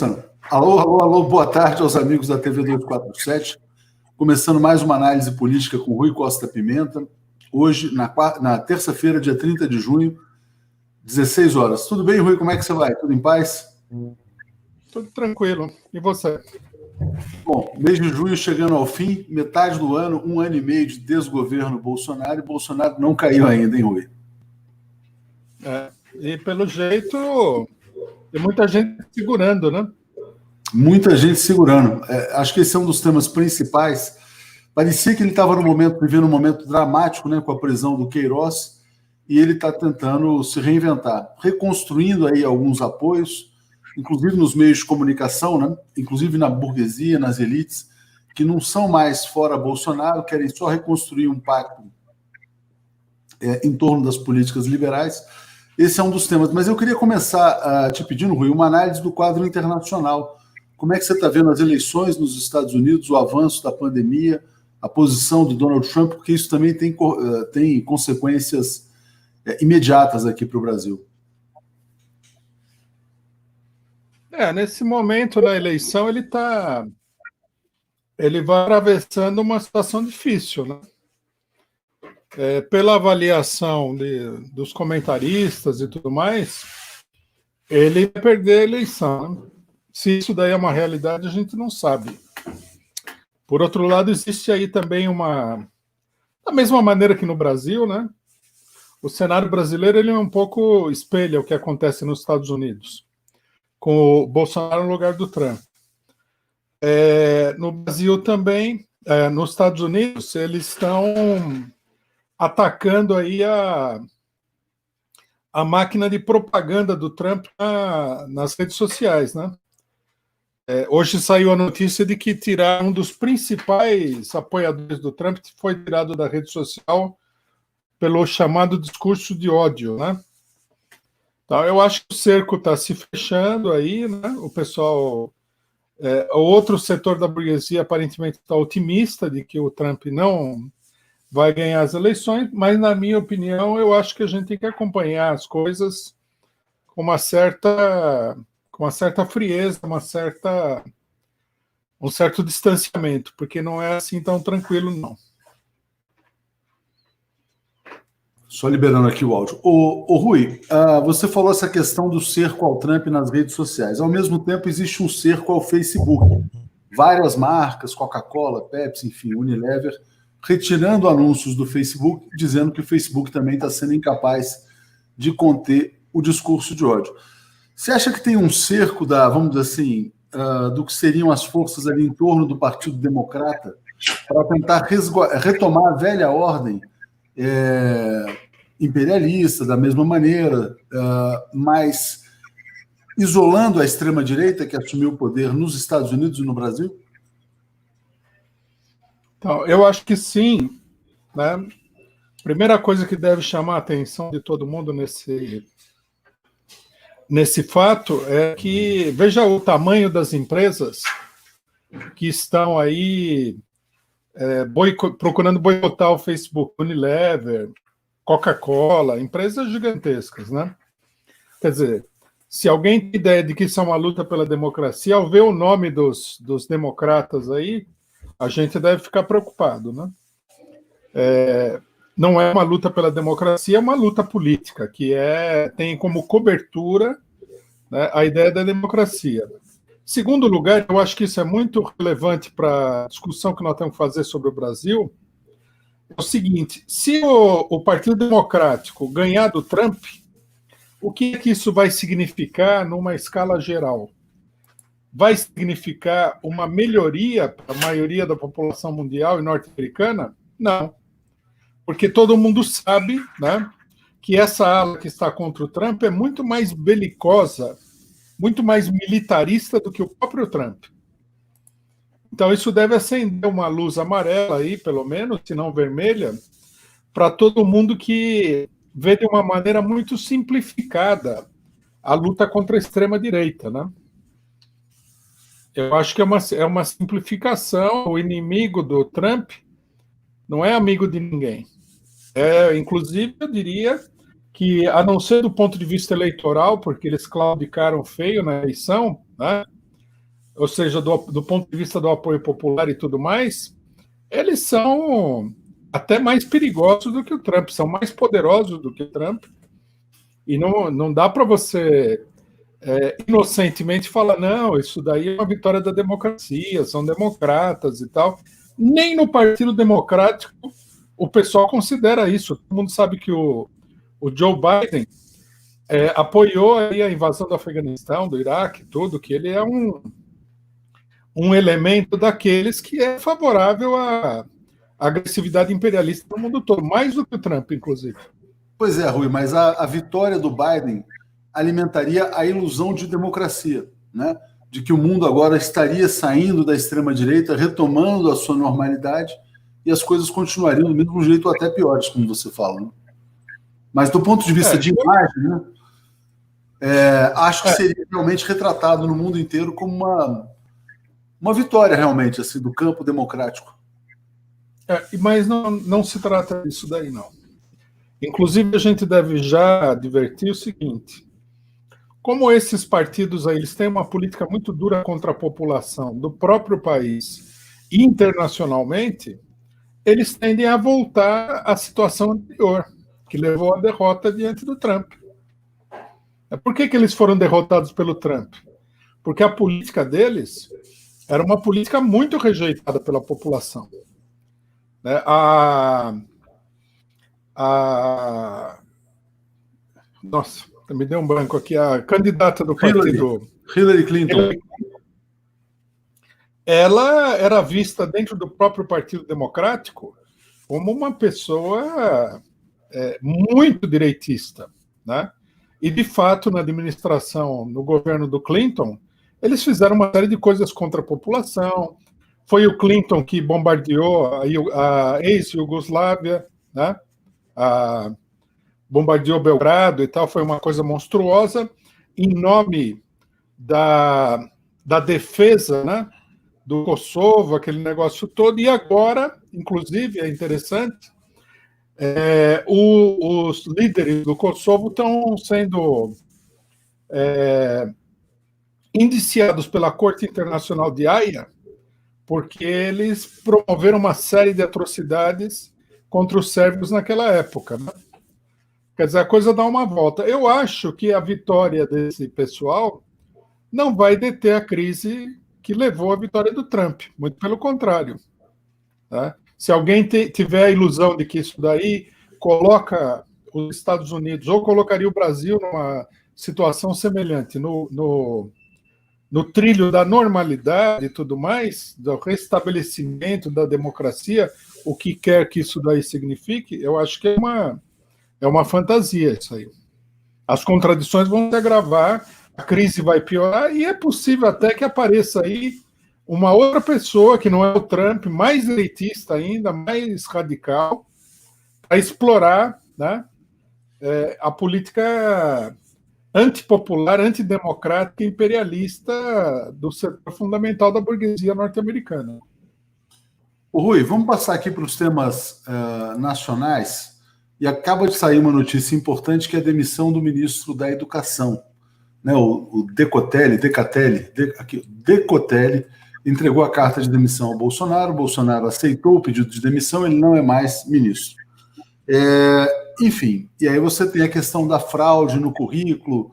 começando. Alô, alô, alô, boa tarde aos amigos da TV 247. Começando mais uma análise política com Rui Costa Pimenta. Hoje, na terça-feira, dia 30 de junho, 16 horas. Tudo bem, Rui? Como é que você vai? Tudo em paz? Tudo tranquilo. E você? Bom, mês de junho chegando ao fim, metade do ano, 1 ano e meio de desgoverno Bolsonaro, e Bolsonaro não caiu ainda, hein, Rui? E pelo jeito, tem muita gente segurando, né? Muita gente segurando. Acho que esse é um dos temas principais. Parecia que ele estava vivendo um momento dramático, né, com a prisão do Queiroz, e ele está tentando se reinventar, reconstruindo aí alguns apoios, inclusive nos meios de comunicação, né, inclusive na burguesia, nas elites, que não são mais fora Bolsonaro, querem só reconstruir um pacto em torno das políticas liberais. Esse é um dos temas. Mas eu queria começar te pedindo, Rui, uma análise do quadro internacional. Como é que você está vendo as eleições nos Estados Unidos, o avanço da pandemia, a posição do Donald Trump, porque isso também tem consequências imediatas aqui para o Brasil. Nesse momento da eleição, ele vai atravessando uma situação difícil, né? Pela avaliação dos comentaristas e tudo mais, ele vai perder a eleição, né? Se isso daí é uma realidade, a gente não sabe. Por outro lado, existe aí também da mesma maneira que no Brasil, né? O cenário brasileiro ele um pouco espelha o que acontece nos Estados Unidos, com o Bolsonaro no lugar do Trump. No Brasil também, nos Estados Unidos, eles estão atacando aí a máquina de propaganda do Trump nas redes sociais, né? Hoje saiu a notícia de que tiraram um dos principais apoiadores do Trump, que foi tirado da rede social pelo chamado discurso de ódio, né? Então, eu acho que o cerco está se fechando aí, né? O pessoal, o outro setor da burguesia aparentemente está otimista de que o Trump não vai ganhar as eleições, mas, na minha opinião, eu acho que a gente tem que acompanhar as coisas com uma certa frieza, um certo distanciamento, porque não é assim tão tranquilo, não. Só liberando aqui o áudio. Ô Rui, você falou essa questão do cerco ao Trump nas redes sociais. Ao mesmo tempo, existe um cerco ao Facebook. Várias marcas, Coca-Cola, Pepsi, enfim, Unilever, retirando anúncios do Facebook, dizendo que o Facebook também está sendo incapaz de conter o discurso de ódio. Você acha que tem um cerco vamos dizer assim, do que seriam as forças ali em torno do Partido Democrata para tentar retomar a velha ordem imperialista, da mesma maneira, mas isolando a extrema-direita que assumiu o poder nos Estados Unidos e no Brasil? Então, eu acho que sim, né? Primeira coisa que deve chamar a atenção de todo mundo nesse fato é que veja o tamanho das empresas que estão aí procurando boicotar o Facebook, Unilever, Coca-Cola, empresas gigantescas, né? Quer dizer, se alguém tem ideia de que isso é uma luta pela democracia, ao ver o nome dos democratas aí, a gente deve ficar preocupado, né? Não é uma luta pela democracia, é uma luta política, que tem como cobertura, né, a ideia da democracia. Segundo lugar, eu acho que isso é muito relevante para a discussão que nós temos que fazer sobre o Brasil, é o seguinte: se o Partido Democrático ganhar do Trump, o que é que isso vai significar numa escala geral? Vai significar uma melhoria para a maioria da população mundial e norte-americana? Não. Porque todo mundo sabe, né, que essa ala que está contra o Trump é muito mais belicosa, muito mais militarista do que o próprio Trump. Então, isso deve acender uma luz amarela aí, pelo menos, se não vermelha, para todo mundo que vê de uma maneira muito simplificada a luta contra a extrema-direita, né? Eu acho que é uma simplificação. O inimigo do Trump não é amigo de ninguém. Inclusive, eu diria que, a não ser do ponto de vista eleitoral, porque eles claudicaram feio na eleição, né? ou seja, do ponto de vista do apoio popular e tudo mais, eles são até mais perigosos do que o Trump, são mais poderosos do que o Trump, e não dá para você inocentemente falar, não, isso daí é uma vitória da democracia, são democratas e tal. Nem no Partido Democrático o pessoal considera isso. Todo mundo sabe que o Joe Biden apoiou aí a invasão do Afeganistão, do Iraque, tudo, que ele é um elemento daqueles que é favorável à agressividade imperialista no mundo todo, mais do que o Trump, inclusive. Pois é, Rui, mas a vitória do Biden alimentaria a ilusão de democracia, né? De que o mundo agora estaria saindo da extrema-direita, retomando a sua normalidade, e as coisas continuariam do mesmo jeito ou até piores, como você fala. Né? Mas do ponto de vista de imagem, né, acho que seria realmente retratado no mundo inteiro como uma vitória realmente assim, do campo democrático. Mas não se trata disso daí, não. Inclusive, a gente deve já advertir o seguinte: como esses partidos aí, eles têm uma política muito dura contra a população do próprio país e internacionalmente, eles tendem a voltar à situação anterior, que levou à derrota diante do Trump. Por que eles foram derrotados pelo Trump? Porque a política deles era uma política muito rejeitada pela população. Nossa, me deu um branco aqui. A candidata do partido Hillary Clinton. Ela era vista dentro do próprio Partido Democrático como uma pessoa muito direitista, né? E, de fato, na administração, no governo do Clinton, eles fizeram uma série de coisas contra a população. Foi o Clinton que bombardeou a ex-Iugoslávia, né? Bombardeou Belgrado e tal, foi uma coisa monstruosa, em nome da defesa, né, do Kosovo, aquele negócio todo. E agora, inclusive, é interessante, os líderes do Kosovo estão sendo indiciados pela Corte Internacional de Haia porque eles promoveram uma série de atrocidades contra os sérvios naquela época, né? Quer dizer, a coisa dá uma volta. Eu acho que a vitória desse pessoal não vai deter a crise que levou à vitória do Trump, muito pelo contrário. Né? Se alguém tiver a ilusão de que isso daí coloca os Estados Unidos, ou colocaria o Brasil numa situação semelhante, no trilho da normalidade e tudo mais, do restabelecimento da democracia, o que quer que isso daí signifique, eu acho que é uma fantasia isso aí. As contradições vão se agravar, a crise vai piorar, e é possível até que apareça aí uma outra pessoa, que não é o Trump, mais elitista ainda, mais radical, para explorar, né, a política antipopular, antidemocrática, imperialista do setor fundamental da burguesia norte-americana. Rui, vamos passar aqui para os temas nacionais. E acaba de sair uma notícia importante, que é a demissão do ministro da Educação. Né, o Decotelli entregou a carta de demissão ao Bolsonaro. O Bolsonaro aceitou o pedido de demissão, ele não é mais ministro. Enfim, e aí você tem a questão da fraude no currículo,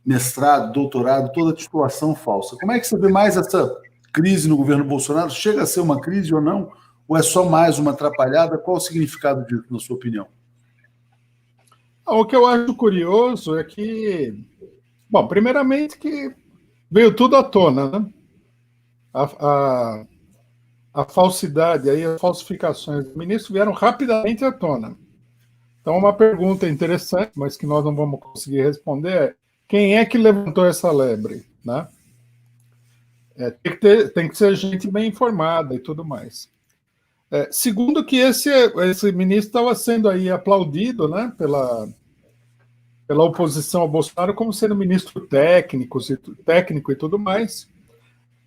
mestrado, doutorado, toda a titulação falsa. Como é que você vê mais essa crise no governo Bolsonaro? Chega a ser uma crise ou não? Ou é só mais uma atrapalhada? Qual o significado disso, na sua opinião? O que eu acho curioso é que, bom, primeiramente que veio tudo à tona, né? A falsidade, aí, as falsificações do ministro vieram rapidamente à tona. Então, uma pergunta interessante, mas que nós não vamos conseguir responder, é: quem é que levantou essa lebre? Né? Tem que ser gente bem informada e tudo mais. Segundo, que esse ministro estava sendo aí aplaudido, né, pela oposição ao Bolsonaro como sendo ministro técnico e tudo mais,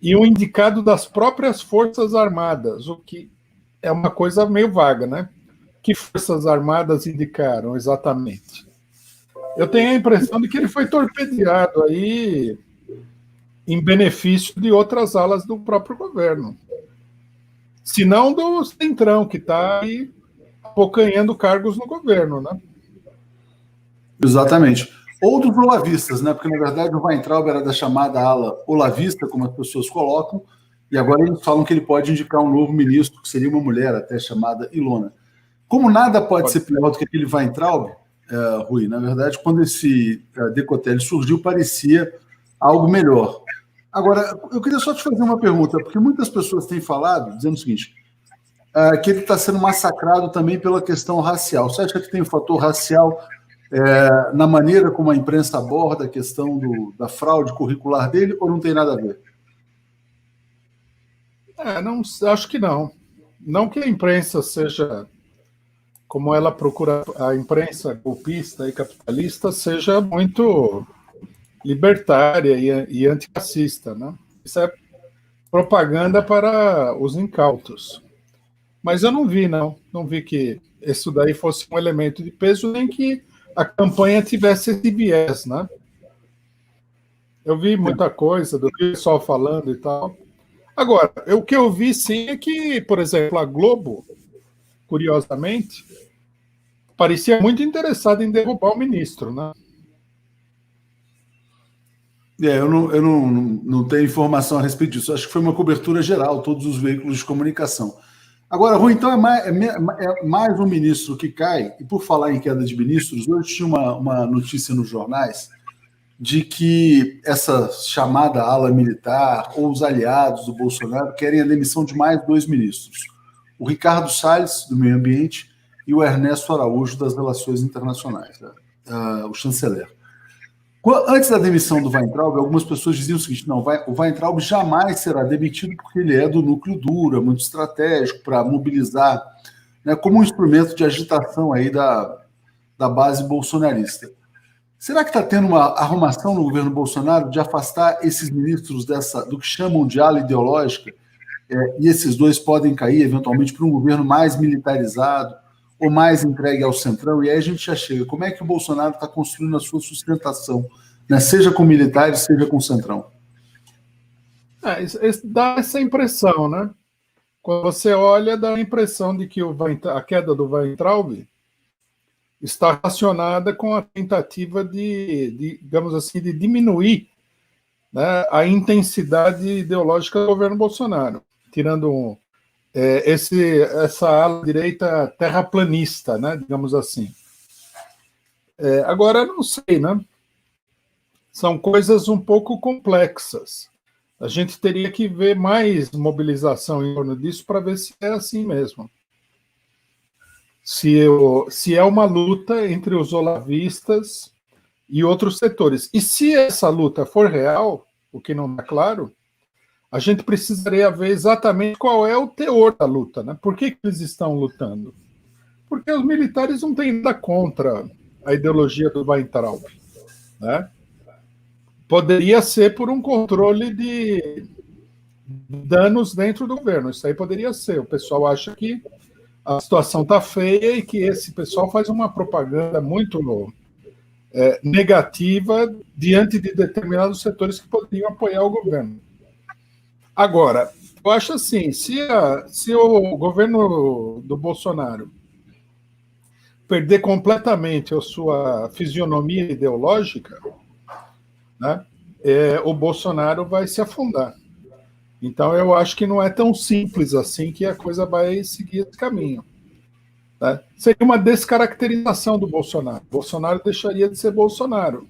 e um indicado das próprias Forças Armadas, o que é uma coisa meio vaga, né? Que Forças Armadas indicaram exatamente? Eu tenho a impressão de que ele foi torpedeado aí em benefício de outras alas do próprio governo. Se não do Centrão, que está aí abocanhando cargos no governo, né? Exatamente. Ou dos olavistas, né? Porque, na verdade, o Weintraub era da chamada ala olavista, como as pessoas colocam, e agora eles falam que ele pode indicar um novo ministro, que seria uma mulher até chamada Ilona. Como nada pode ser pior do que aquele Weintraub, Rui, na verdade, quando esse Decotelli surgiu, parecia algo melhor. Agora, eu queria só te fazer uma pergunta, porque muitas pessoas têm falado, dizendo o seguinte, que ele está sendo massacrado também pela questão racial. Você acha que tem um fator racial na maneira como a imprensa aborda a questão da fraude curricular dele, ou não tem nada a ver? Não, acho que não. Não que a imprensa seja, como ela procura, a imprensa golpista e capitalista seja muito libertária e antirracista, né? Isso é propaganda para os incautos. Mas eu não vi que isso daí fosse um elemento de peso, nem que a campanha tivesse esse viés, né? Eu vi muita coisa do pessoal falando e tal. Agora, o que eu vi sim é que, por exemplo, a Globo, curiosamente, parecia muito interessada em derrubar o ministro, né? Eu não tenho informação a respeito disso. Acho que foi uma cobertura geral, todos os veículos de comunicação. Agora, Rui, então é mais um ministro que cai, e por falar em queda de ministros, hoje tinha uma notícia nos jornais de que essa chamada ala militar ou os aliados do Bolsonaro querem a demissão de mais 2 ministros. O Ricardo Salles, do Meio Ambiente, e o Ernesto Araújo, das Relações Internacionais, né? O chanceler. Antes da demissão do Weintraub, algumas pessoas diziam o seguinte, não, o Weintraub jamais será demitido porque ele é do núcleo duro, é muito estratégico para mobilizar, né, como um instrumento de agitação aí da base bolsonarista. Será que está tendo uma arrumação no governo Bolsonaro de afastar esses ministros do que chamam de ala ideológica, e esses 2 podem cair, eventualmente, para um governo mais militarizado ou mais entregue ao centrão? E aí a gente já chega. Como é que o Bolsonaro está construindo a sua sustentação, né? Seja com militares, seja com o centrão? Dá essa impressão, né? Quando você olha, dá a impressão de que a queda do Weintraub está relacionada com a tentativa digamos assim, de diminuir, né, a intensidade ideológica do governo Bolsonaro, tirando essa ala direita terraplanista, né, digamos assim. Agora, não sei, né? São coisas um pouco complexas. A gente teria que ver mais mobilização em torno disso para ver se é assim mesmo. Se é uma luta entre os olavistas e outros setores. E se essa luta for real, o que não está claro, a gente precisaria ver exatamente qual é o teor da luta, né? Por que eles estão lutando? Porque os militares não têm nada contra a ideologia do Weintraub, né? Poderia ser por um controle de danos dentro do governo. Isso aí poderia ser. O pessoal acha que a situação está feia e que esse pessoal faz uma propaganda muito negativa diante de determinados setores que poderiam apoiar o governo. Agora, eu acho assim, se o governo do Bolsonaro perder completamente a sua fisionomia ideológica, né, o Bolsonaro vai se afundar. Então, eu acho que não é tão simples assim que a coisa vai seguir esse caminho. Né? Seria uma descaracterização do Bolsonaro. Bolsonaro deixaria de ser Bolsonaro.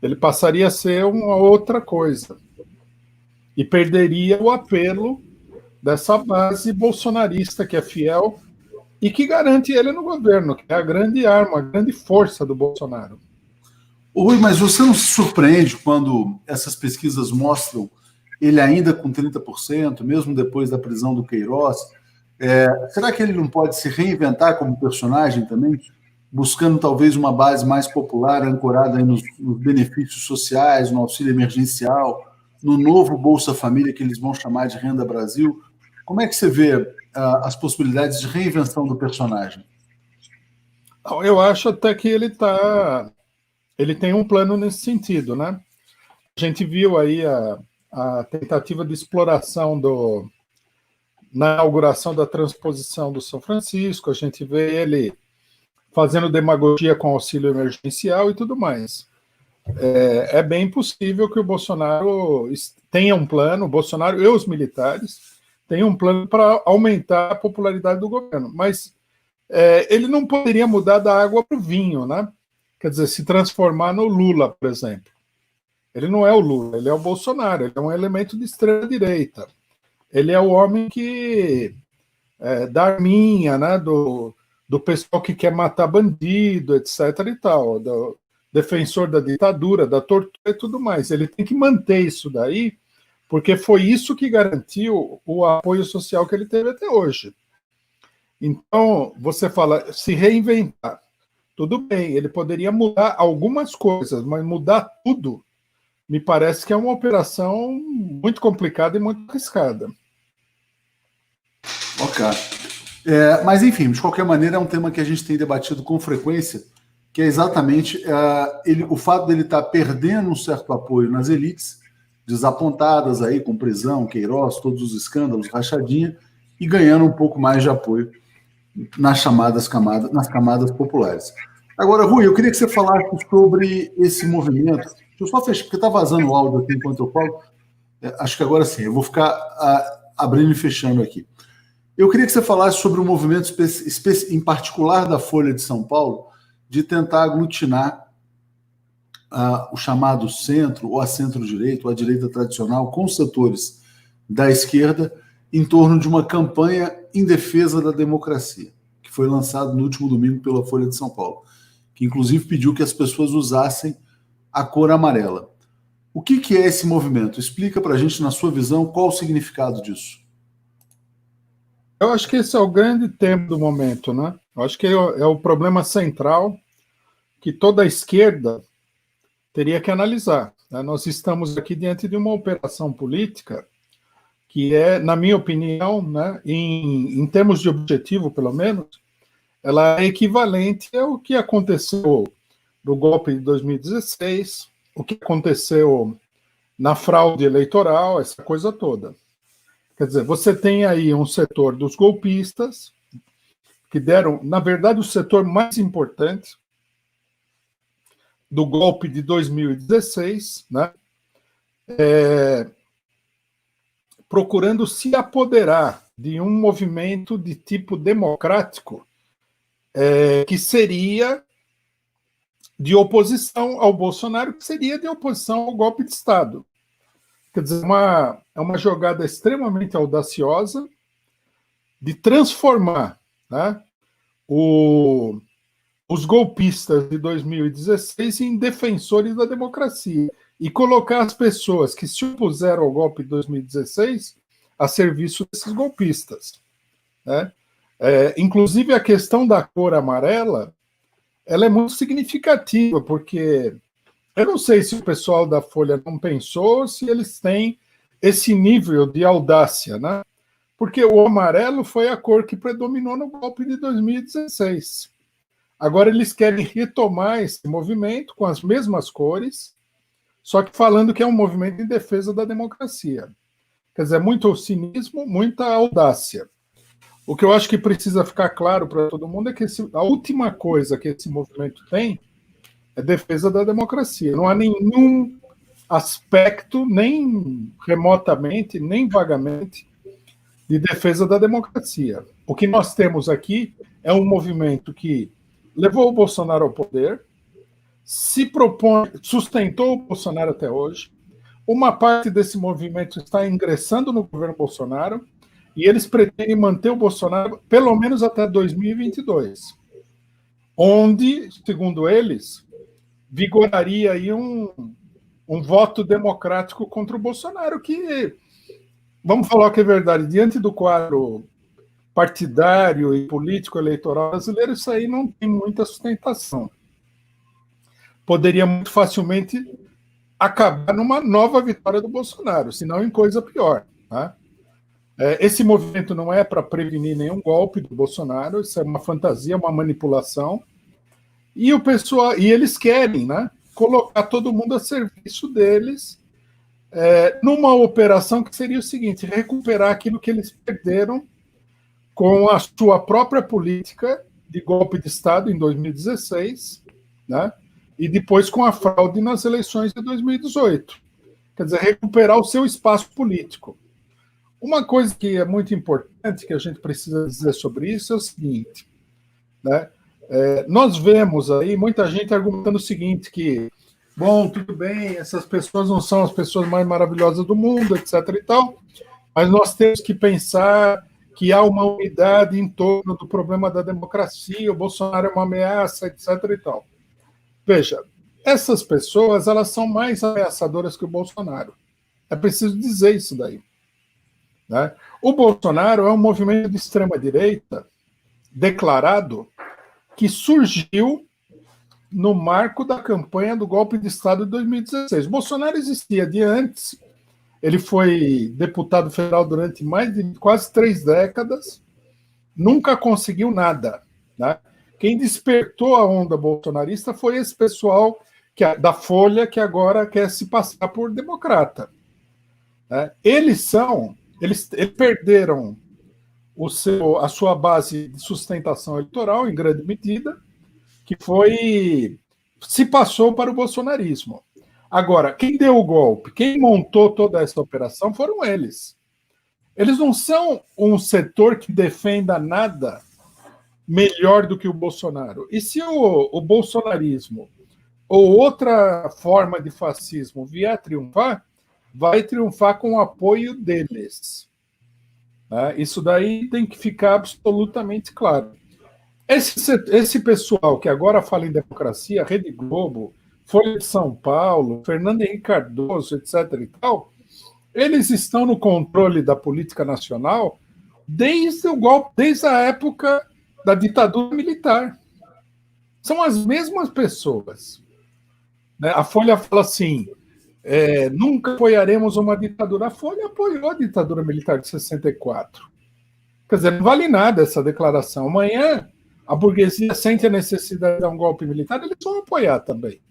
Ele passaria a ser uma outra coisa. E perderia o apelo dessa base bolsonarista que é fiel e que garante ele no governo, que é a grande arma, a grande força do Bolsonaro. Rui, mas você não se surpreende quando essas pesquisas mostram ele ainda com 30%, mesmo depois da prisão do Queiroz? Será que ele não pode se reinventar como personagem também, buscando talvez uma base mais popular, ancorada aí nos benefícios sociais, no auxílio emergencial, no novo Bolsa Família, que eles vão chamar de Renda Brasil? Como é que você vê as possibilidades de reinvenção do personagem? Eu acho até que ele tem um plano nesse sentido, né? A gente viu aí a tentativa de exploração na inauguração da transposição do São Francisco, a gente vê ele fazendo demagogia com auxílio emergencial e tudo mais. É bem possível que o Bolsonaro tenha um plano, o Bolsonaro e os militares tenham um plano para aumentar a popularidade do governo, mas ele não poderia mudar da água para o vinho, né? Quer dizer, se transformar no Lula, por exemplo. Ele não é o Lula, ele é o Bolsonaro, ele é um elemento de extrema-direita. Ele é o homem que da arminha, né, do pessoal que quer matar bandido, etc. e tal, do defensor da ditadura, da tortura e tudo mais. Ele tem que manter isso daí, porque foi isso que garantiu o apoio social que ele teve até hoje. Então, você fala, se reinventar. Tudo bem, ele poderia mudar algumas coisas, mas mudar tudo me parece que é uma operação muito complicada e muito arriscada. Ok. Mas, enfim, de qualquer maneira, é um tema que a gente tem debatido com frequência, que é exatamente o fato dele estar perdendo um certo apoio nas elites, desapontadas aí com prisão, Queiroz, todos os escândalos, rachadinha, e ganhando um pouco mais de apoio nas camadas populares. Agora, Rui, eu queria que você falasse sobre esse movimento. Deixa eu só fechar, porque está vazando o áudio aqui enquanto eu falo. Acho que agora sim, eu vou ficar abrindo e fechando aqui. Eu queria que você falasse sobre o movimento em particular da Folha de São Paulo de tentar aglutinar o chamado centro, ou a centro-direita, ou a direita tradicional, com setores da esquerda, em torno de uma campanha em defesa da democracia, que foi lançado no último domingo pela Folha de São Paulo, que inclusive pediu que as pessoas usassem a cor amarela. O que é esse movimento? Explica para a gente, na sua visão, qual o significado disso. Eu acho que esse é o grande tema do momento, né? Eu acho que é o problema central que toda a esquerda teria que analisar, né? Nós estamos aqui diante de uma operação política que é, na minha opinião, né, em termos de objetivo, pelo menos, ela é equivalente ao que aconteceu no golpe de 2016, o que aconteceu na fraude eleitoral, essa coisa toda. Quer dizer, você tem aí um setor dos golpistas, que deram, na verdade, o setor mais importante do golpe de 2016, né? Procurando se apoderar de um movimento de tipo democrático, que seria de oposição ao Bolsonaro, que seria de oposição ao golpe de Estado. Quer dizer, é uma jogada extremamente audaciosa de transformar, né, os golpistas de 2016 em defensores da democracia e colocar as pessoas que se opuseram ao golpe de 2016 a serviço desses golpistas, né? Inclusive, a questão da cor amarela, ela é muito significativa, porque eu não sei se o pessoal da Folha não pensou, se eles têm esse nível de audácia, né? Porque o amarelo foi a cor que predominou no golpe de 2016. Agora eles querem retomar esse movimento com as mesmas cores, só que falando que é um movimento em defesa da democracia. Quer dizer, muito cinismo, muita audácia. O que eu acho que precisa ficar claro para todo mundo é que a última coisa que esse movimento tem é defesa da democracia. Não há nenhum aspecto, nem remotamente, nem vagamente, de defesa da democracia. O que nós temos aqui é um movimento que levou o Bolsonaro ao poder, se propõe, sustentou o Bolsonaro até hoje. Uma parte desse movimento está ingressando no governo Bolsonaro e eles pretendem manter o Bolsonaro pelo menos até 2022, onde, segundo eles, vigoraria aí um voto democrático contra o Bolsonaro, que, vamos falar que é verdade, diante do quadro partidário e político eleitoral brasileiro, isso aí não tem muita sustentação. Poderia muito facilmente acabar numa nova vitória do Bolsonaro, se não em coisa pior, tá? Esse movimento não é para prevenir nenhum golpe do Bolsonaro, isso é uma fantasia, uma manipulação, e o pessoal, e eles querem, né, colocar todo mundo a serviço deles numa operação que seria o seguinte: recuperar aquilo que eles perderam com a sua própria política de golpe de Estado em 2016, né? E depois com a fraude nas eleições de 2018. Quer dizer, recuperar o seu espaço político. Uma coisa que é muito importante, que a gente precisa dizer sobre isso, é o seguinte, né? Nós vemos aí muita gente argumentando o seguinte, que, bom, tudo bem, essas pessoas não são as pessoas mais maravilhosas do mundo, etc. e tal, mas nós temos que pensar que há uma unidade em torno do problema da democracia, o Bolsonaro é uma ameaça, etc. e tal. Veja, essas pessoas, elas são mais ameaçadoras que o Bolsonaro. É preciso dizer isso daí, né? O Bolsonaro é um movimento de extrema-direita declarado que surgiu no marco da campanha do golpe de Estado de 2016. O Bolsonaro existia de antes, ele foi deputado federal durante mais de quase 3 décadas, nunca conseguiu nada, né? Quem despertou a onda bolsonarista foi esse pessoal da Folha, que agora quer se passar por democrata, né? Eles perderam a sua base de sustentação eleitoral, em grande medida, que se passou para o bolsonarismo. Agora, quem deu o golpe, quem montou toda essa operação foram eles. Eles não são um setor que defenda nada melhor do que o Bolsonaro. E se o bolsonarismo ou outra forma de fascismo vier a triunfar, vai triunfar com o apoio deles. Isso daí tem que ficar absolutamente claro. Esse pessoal que agora fala em democracia, Rede Globo, Folha de São Paulo, Fernando Henrique Cardoso, etc. e tal, eles estão no controle da política nacional desde o golpe, desde a época da ditadura militar. São as mesmas pessoas, né? A Folha fala assim: nunca apoiaremos uma ditadura. A Folha apoiou a ditadura militar de 64. Quer dizer, não vale nada essa declaração. Amanhã a burguesia sente a necessidade de dar um golpe militar, eles vão apoiar também.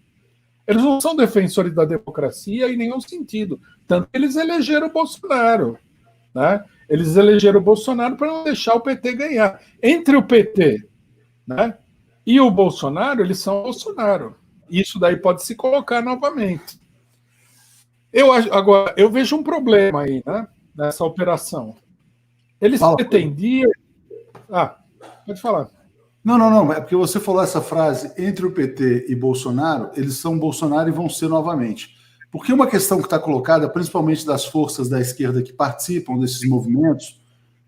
Eles não são defensores da democracia em nenhum sentido. Tanto que eles elegeram o Bolsonaro, né? Eles elegeram o Bolsonaro para não deixar o PT ganhar. Entre o PT, né, e o Bolsonaro, eles são o Bolsonaro. Isso daí pode se colocar novamente. Agora, eu vejo um problema aí, né, nessa operação. Eles pretendiam... pode falar. Não. É porque você falou essa frase, entre o PT e Bolsonaro, eles são Bolsonaro e vão ser novamente. Porque uma questão que está colocada, principalmente das forças da esquerda que participam desses movimentos,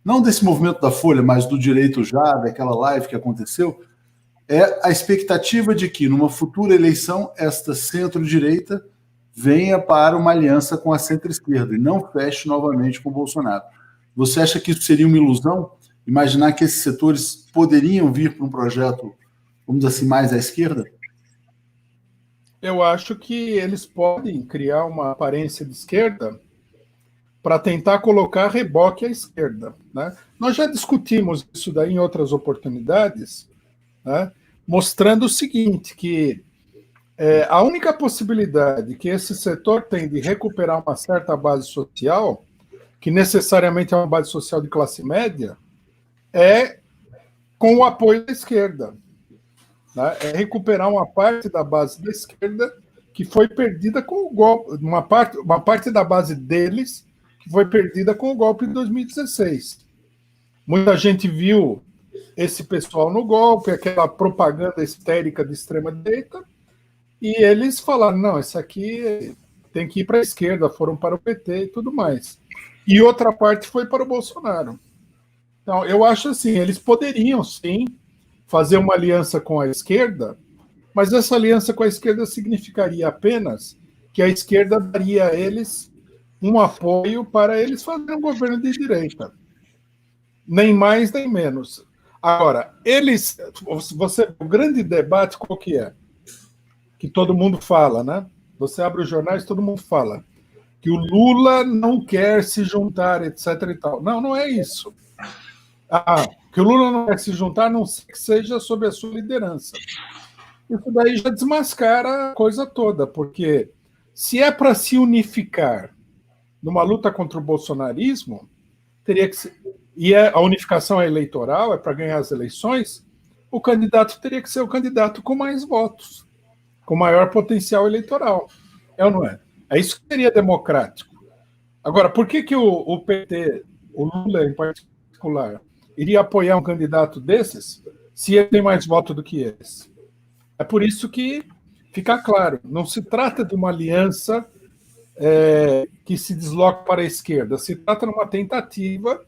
não desse movimento da Folha, mas do Direito Já, daquela live que aconteceu, é a expectativa de que, numa futura eleição, esta centro-direita venha para uma aliança com a centro-esquerda e não feche novamente com o Bolsonaro. Você acha que isso seria uma ilusão? Imaginar que esses setores poderiam vir para um projeto, vamos dizer assim, mais à esquerda? Eu acho que eles podem criar uma aparência de esquerda para tentar colocar reboque à esquerda, né? Nós já discutimos isso daí em outras oportunidades, né, mostrando o seguinte, que a única possibilidade que esse setor tem de recuperar uma certa base social, que necessariamente é uma base social de classe média, é com o apoio da esquerda, né? É recuperar uma parte da base da esquerda que foi perdida com o golpe, uma parte da base deles que foi perdida com o golpe de 2016. Muita gente viu esse pessoal no golpe, aquela propaganda histérica de extrema-direita, e eles falaram, não, isso aqui tem que ir para a esquerda, foram para o PT e tudo mais. E outra parte foi para o Bolsonaro. Então, eu acho assim, eles poderiam, sim, fazer uma aliança com a esquerda, mas essa aliança com a esquerda significaria apenas que a esquerda daria a eles um apoio para eles fazerem um governo de direita. Nem mais, nem menos. Agora, o grande debate qual que é? Que todo mundo fala, né? Você abre os jornais, todo mundo fala que o Lula não quer se juntar, etc. e tal. Não, não é isso. Que o Lula não quer se juntar, a não ser que seja sob a sua liderança. Isso daí já desmascara a coisa toda, porque se é para se unificar numa luta contra o bolsonarismo, teria que ser, e a unificação eleitoral é para ganhar as eleições, o candidato teria que ser o candidato com mais votos, com maior potencial eleitoral. É ou não é? É isso que seria democrático. Agora, por que o PT, o Lula em particular, iria apoiar um candidato desses se ele tem mais voto do que esse? É por isso que fica claro, não se trata de uma aliança que se desloca para a esquerda, se trata de uma tentativa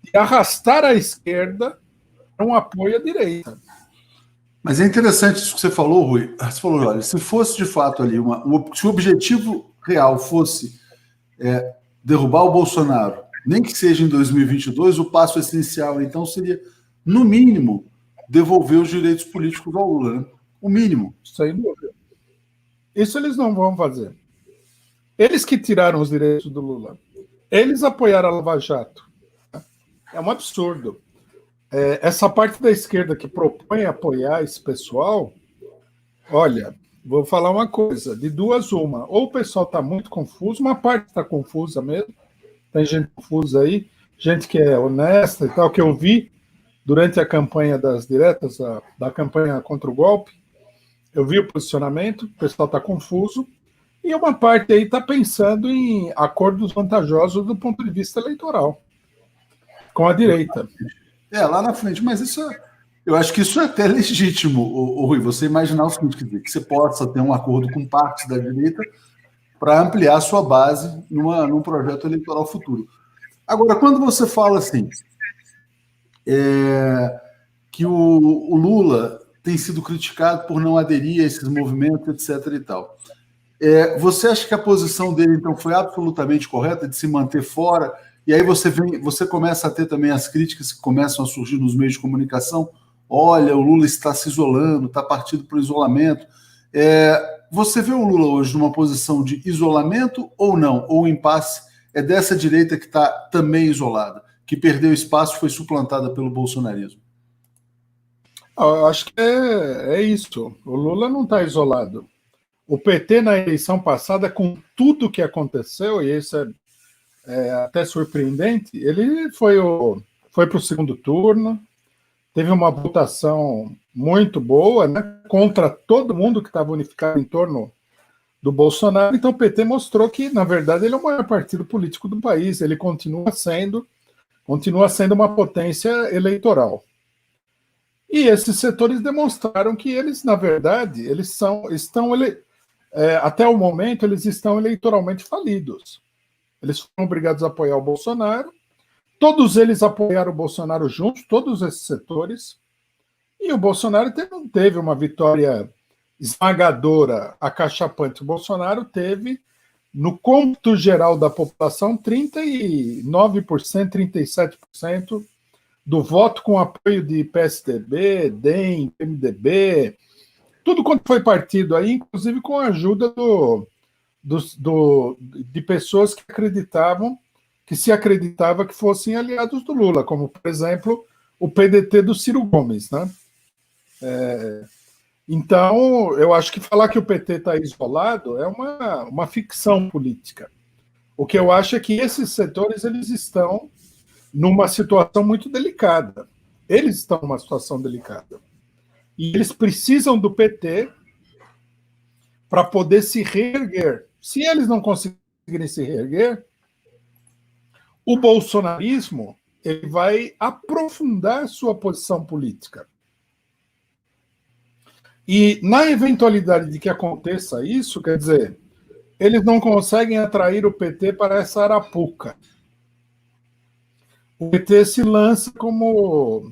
de arrastar a esquerda para um apoio à direita. Mas é interessante isso que você falou, Rui. Você falou, olha, se fosse de fato ali, se o objetivo real fosse derrubar o Bolsonaro, nem que seja em 2022, o passo essencial, então, seria, no mínimo, devolver os direitos políticos ao Lula, né? O mínimo. Sem dúvida. Isso eles não vão fazer. Eles que tiraram os direitos do Lula. Eles apoiaram a Lava Jato. É um absurdo. Essa parte da esquerda que propõe apoiar esse pessoal, olha, vou falar uma coisa, de duas uma. Ou o pessoal está muito confuso, uma parte está confusa mesmo, tem gente confusa aí, gente que é honesta e tal, que eu vi durante a campanha das diretas, da campanha contra o golpe, eu vi o posicionamento, o pessoal está confuso, e uma parte aí está pensando em acordos vantajosos do ponto de vista eleitoral, com a direita. Lá na frente, mas eu acho que isso é até legítimo, Rui, você imaginar o seguinte, que você possa ter um acordo com partes da direita para ampliar a sua base num projeto eleitoral futuro. Agora, quando você fala assim, que o Lula tem sido criticado por não aderir a esses movimentos, etc. e tal, você acha que a posição dele, então, foi absolutamente correta, de se manter fora? E aí você começa a ter também as críticas que começam a surgir nos meios de comunicação. Olha, o Lula está se isolando, está partindo para o isolamento. Você vê o Lula hoje numa posição de isolamento ou não? Ou o impasse é dessa direita que está também isolada, que perdeu espaço e foi suplantada pelo bolsonarismo? Eu acho que é isso. O Lula não está isolado. O PT, na eleição passada, com tudo que aconteceu, e isso é até surpreendente, ele foi para o segundo turno, teve uma votação muito boa, né, contra todo mundo que estava unificado em torno do Bolsonaro. Então o PT mostrou que, na verdade, ele é o maior partido político do país, ele continua sendo uma potência eleitoral. E esses setores demonstraram que eles, na verdade, até o momento, eles estão eleitoralmente falidos. Eles foram obrigados a apoiar o Bolsonaro, todos eles apoiaram o Bolsonaro juntos, todos esses setores, e o Bolsonaro teve uma vitória esmagadora, acachapante. O Bolsonaro teve, no cômputo geral da população, 39%, 37% do voto com apoio de PSDB, DEM, MDB, tudo quanto foi partido aí, inclusive com a ajuda de pessoas que se acreditava que fossem aliados do Lula, como, por exemplo, o PDT do Ciro Gomes, né? Então, eu acho que falar que o PT está isolado é uma ficção política. O que eu acho é que esses setores eles estão numa situação muito delicada. Eles estão numa situação delicada. E eles precisam do PT para poder se reerguer. Se eles não conseguirem se reerguer, o bolsonarismo ele vai aprofundar sua posição política. E na eventualidade de que aconteça isso, quer dizer, eles não conseguem atrair o PT para essa arapuca. O PT se lança como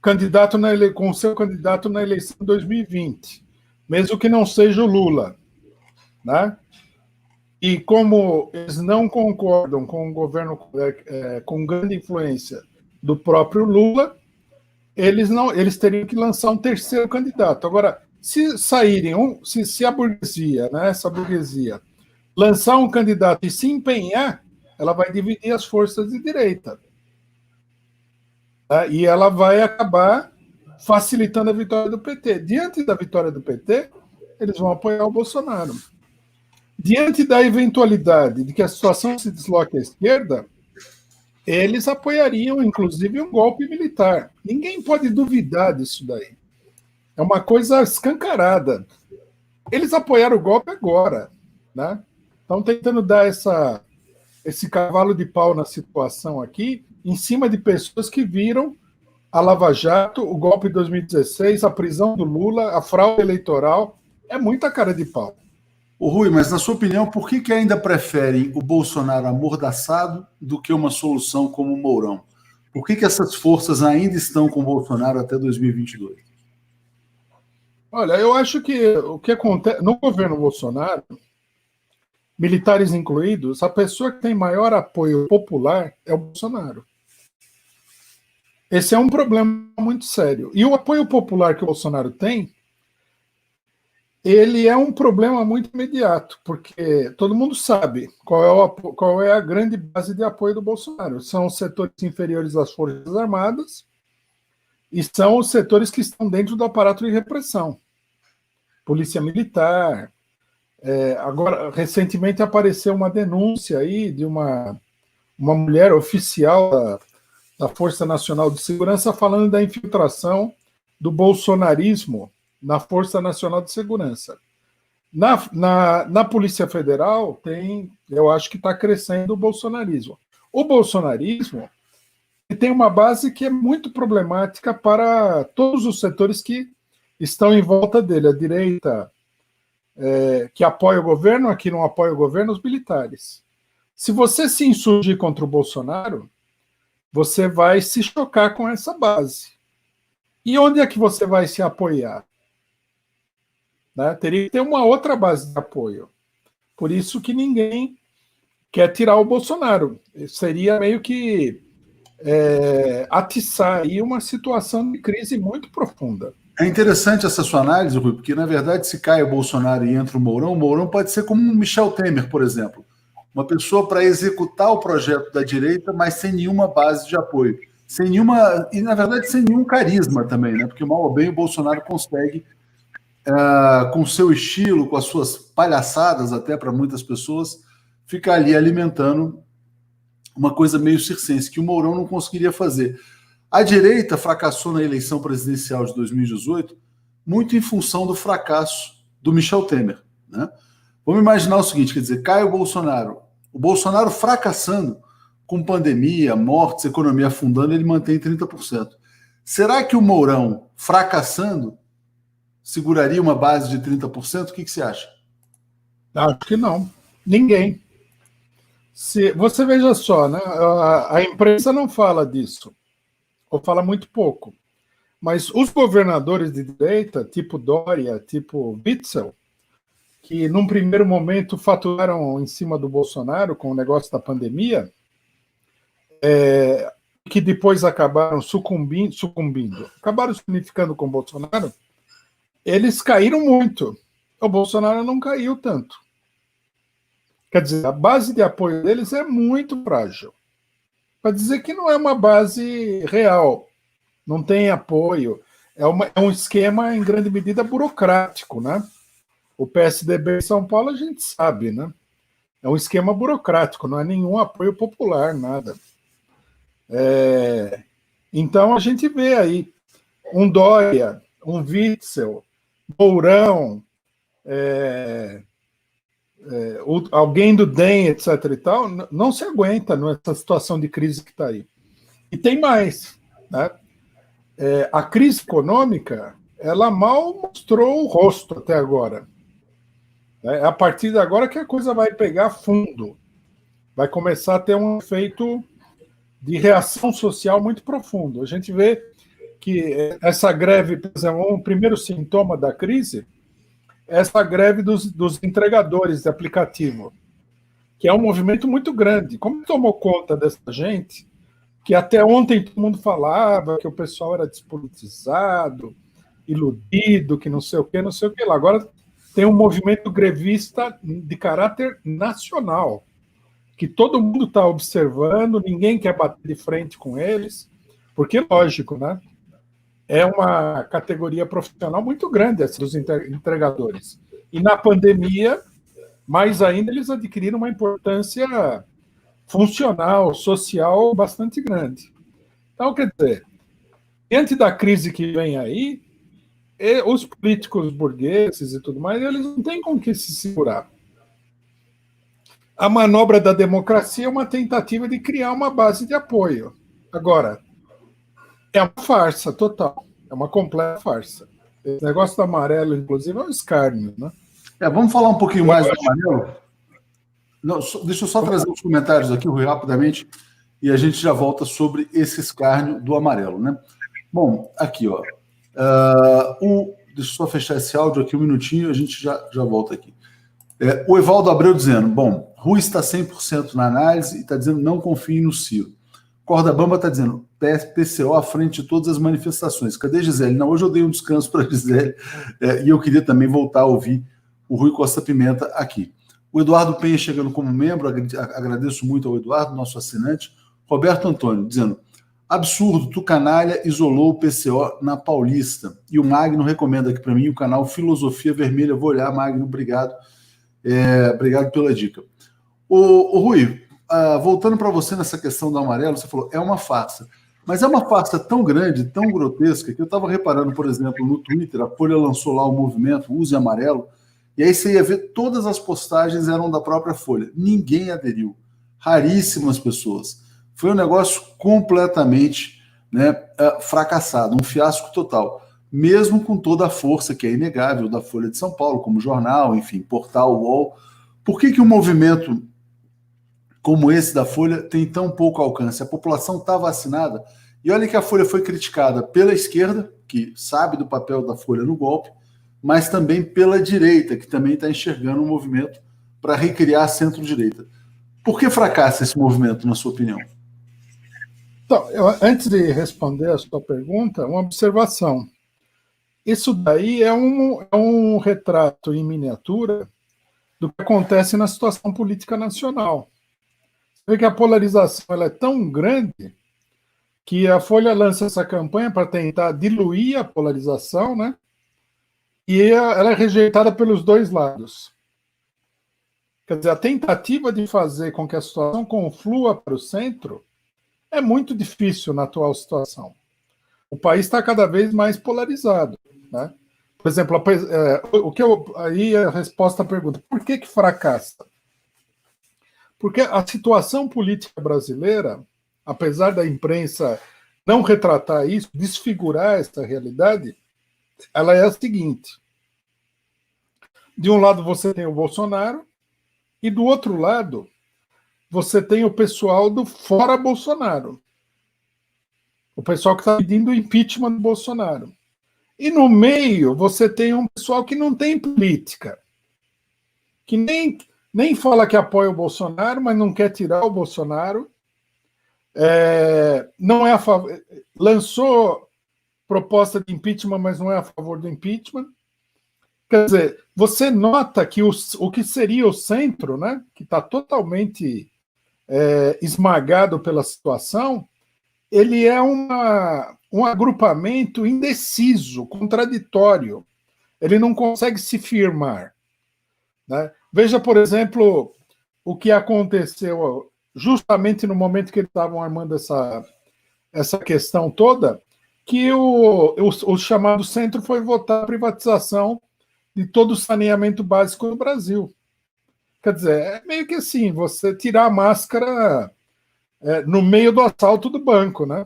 candidato com seu candidato na eleição de 2020, mesmo que não seja o Lula, né? E como eles não concordam com o governo com grande influência do próprio Lula, eles teriam que lançar um terceiro candidato. Agora, se saírem, se a burguesia, né, essa burguesia, lançar um candidato e se empenhar, ela vai dividir as forças de direita. Tá? E ela vai acabar facilitando a vitória do PT. Diante da vitória do PT, eles vão apoiar o Bolsonaro. Diante da eventualidade de que a situação se desloque à esquerda, eles apoiariam, inclusive, um golpe militar. Ninguém pode duvidar disso daí. É uma coisa escancarada. Eles apoiaram o golpe agora, né? Estão tentando dar esse cavalo de pau na situação aqui, em cima de pessoas que viram a Lava Jato, o golpe de 2016, a prisão do Lula, a fraude eleitoral. É muita cara de pau. Ô Rui, mas na sua opinião, por que ainda preferem o Bolsonaro amordaçado do que uma solução como o Mourão? Por que essas forças ainda estão com o Bolsonaro até 2022? Olha, eu acho que o que acontece no governo Bolsonaro, militares incluídos, a pessoa que tem maior apoio popular é o Bolsonaro. Esse é um problema muito sério. E o apoio popular que o Bolsonaro tem, ele é um problema muito imediato, porque todo mundo sabe qual é a grande base de apoio do Bolsonaro. São os setores inferiores das Forças Armadas e são os setores que estão dentro do aparato de repressão. Polícia Militar. Agora, recentemente apareceu uma denúncia aí de uma mulher oficial da Força Nacional de Segurança falando da infiltração do bolsonarismo na Força Nacional de Segurança. Na Polícia Federal, eu acho que está crescendo o bolsonarismo. O bolsonarismo tem uma base que é muito problemática para todos os setores que estão em volta dele. A direita, que apoia o governo, a que não apoia o governo, os militares. Se você se insurgir contra o Bolsonaro, você vai se chocar com essa base. E onde é que você vai se apoiar? Né? Teria que ter uma outra base de apoio. Por isso que ninguém quer tirar o Bolsonaro. Seria meio que atiçar aí uma situação de crise muito profunda. É interessante essa sua análise, Rui, porque, na verdade, se cai o Bolsonaro e entra o Mourão pode ser como um Michel Temer, por exemplo. Uma pessoa para executar o projeto da direita, mas sem nenhuma base de apoio. Sem nenhuma, e, na verdade, sem nenhum carisma também, né? Porque, mal ou bem, o Bolsonaro consegue, com o seu estilo, com as suas palhaçadas até para muitas pessoas, ficar ali alimentando uma coisa meio circense, que o Mourão não conseguiria fazer. A direita fracassou na eleição presidencial de 2018 muito em função do fracasso do Michel Temer, né? Vamos imaginar o seguinte, quer dizer, cai o Bolsonaro fracassando com pandemia, mortes, economia afundando, ele mantém 30%. Será que o Mourão fracassando seguraria uma base de 30%? O que você acha? Acho que não. Ninguém. Você veja só, né? A imprensa não fala disso, ou fala muito pouco. Mas os governadores de direita, tipo Dória, tipo Witzel, que num primeiro momento faturaram em cima do Bolsonaro com o negócio da pandemia, que depois acabaram sucumbindo, acabaram se unificando com o Bolsonaro, eles caíram muito. O Bolsonaro não caiu tanto. Quer dizer, a base de apoio deles é muito frágil. Para dizer que não é uma base real, não tem apoio, é um esquema em grande medida burocrático, né? O PSDB em São Paulo a gente sabe, né? É um esquema burocrático, não é nenhum apoio popular, nada. Então a gente vê aí um Dória, um Witzel, Mourão, alguém do DEM, etc. e tal, não se aguenta nessa situação de crise que está aí. E tem mais, né? A crise econômica, ela mal mostrou o rosto até agora. É a partir de agora que a coisa vai pegar fundo. Vai começar a ter um efeito de reação social muito profundo. A gente vê que essa greve, por exemplo, um primeiro sintoma da crise, é essa greve dos entregadores de aplicativo, que é um movimento muito grande. Como tomou conta dessa gente, que até ontem todo mundo falava que o pessoal era despolitizado, iludido, que não sei o que lá. Agora tem um movimento grevista de caráter nacional, que todo mundo está observando, ninguém quer bater de frente com eles, porque, lógico, né? É uma categoria profissional muito grande essa dos entregadores. E na pandemia, mais ainda eles adquiriram uma importância funcional, social bastante grande. Então, quer dizer, diante da crise que vem aí, os políticos burgueses e tudo mais, eles não têm com que se segurar. A manobra da democracia é uma tentativa de criar uma base de apoio. Agora, é uma farsa total, é uma completa farsa. Esse negócio do amarelo, inclusive, é um escárnio, né? Vamos falar um pouquinho mais do amarelo? Não, deixa eu só trazer os comentários aqui, Rui, rapidamente, e a gente já volta sobre esse escárnio do amarelo, né? Bom, aqui, ó. Deixa eu só fechar esse áudio aqui um minutinho, a gente já volta aqui. O Evaldo Abreu dizendo, bom, Rui está 100% na análise e está dizendo não confie no Ciro. Corda Bamba está dizendo PCO à frente de todas as manifestações. Cadê Gisele? Não, hoje eu dei um descanso para a Gisele e eu queria também voltar a ouvir o Rui Costa Pimenta aqui. O Eduardo Penha chegando como membro, agradeço muito ao Eduardo, nosso assinante. Roberto Antônio dizendo, absurdo, tu canalha isolou o PCO na Paulista. E o Magno recomenda aqui para mim o canal Filosofia Vermelha. Vou olhar, Magno, obrigado. Obrigado pela dica. O Rui, voltando para você nessa questão do amarelo, você falou, é uma farsa. Mas é uma farsa tão grande, tão grotesca, que eu estava reparando, por exemplo, no Twitter, a Folha lançou lá o movimento Use Amarelo, e aí você ia ver, todas as postagens eram da própria Folha. Ninguém aderiu. Raríssimas pessoas. Foi um negócio completamente, né, fracassado, um fiasco total. Mesmo com toda a força, que é inegável, da Folha de São Paulo, como jornal, enfim, portal, UOL. Por que um movimento como esse da Folha tem tão pouco alcance? A população está vacinada. E olha que a Folha foi criticada pela esquerda, que sabe do papel da Folha no golpe, mas também pela direita, que também está enxergando um movimento para recriar a centro-direita. Por que fracassa esse movimento, na sua opinião? Então, antes de responder a sua pergunta, uma observação. Isso daí é um retrato em miniatura do que acontece na situação política nacional. Você vê que a polarização ela é tão grande que a Folha lança essa campanha para tentar diluir a polarização, né? E ela é rejeitada pelos dois lados. Quer dizer, a tentativa de fazer com que a situação conflua para o centro é muito difícil na atual situação. O país está cada vez mais polarizado, né? Por exemplo, aí a resposta à pergunta, por que fracassa? Porque a situação política brasileira, apesar da imprensa não retratar isso, desfigurar essa realidade, ela é a seguinte. De um lado você tem o Bolsonaro e do outro lado você tem o pessoal do fora Bolsonaro. O pessoal que está pedindo o impeachment do Bolsonaro. E no meio você tem um pessoal que não tem política, que nem fala que apoia o Bolsonaro, mas não quer tirar o Bolsonaro, não é a favor, lançou proposta de impeachment, mas não é a favor do impeachment. Quer dizer, você nota que o que seria o centro, né, que está totalmente esmagado pela situação, ele é um agrupamento indeciso, contraditório. Ele não consegue se firmar, né? Veja, por exemplo, o que aconteceu justamente no momento que eles estavam armando essa questão toda, que o chamado centro foi votar a privatização de todo o saneamento básico no Brasil. Quer dizer, é meio que assim, você tirar a máscara no meio do assalto do banco, né?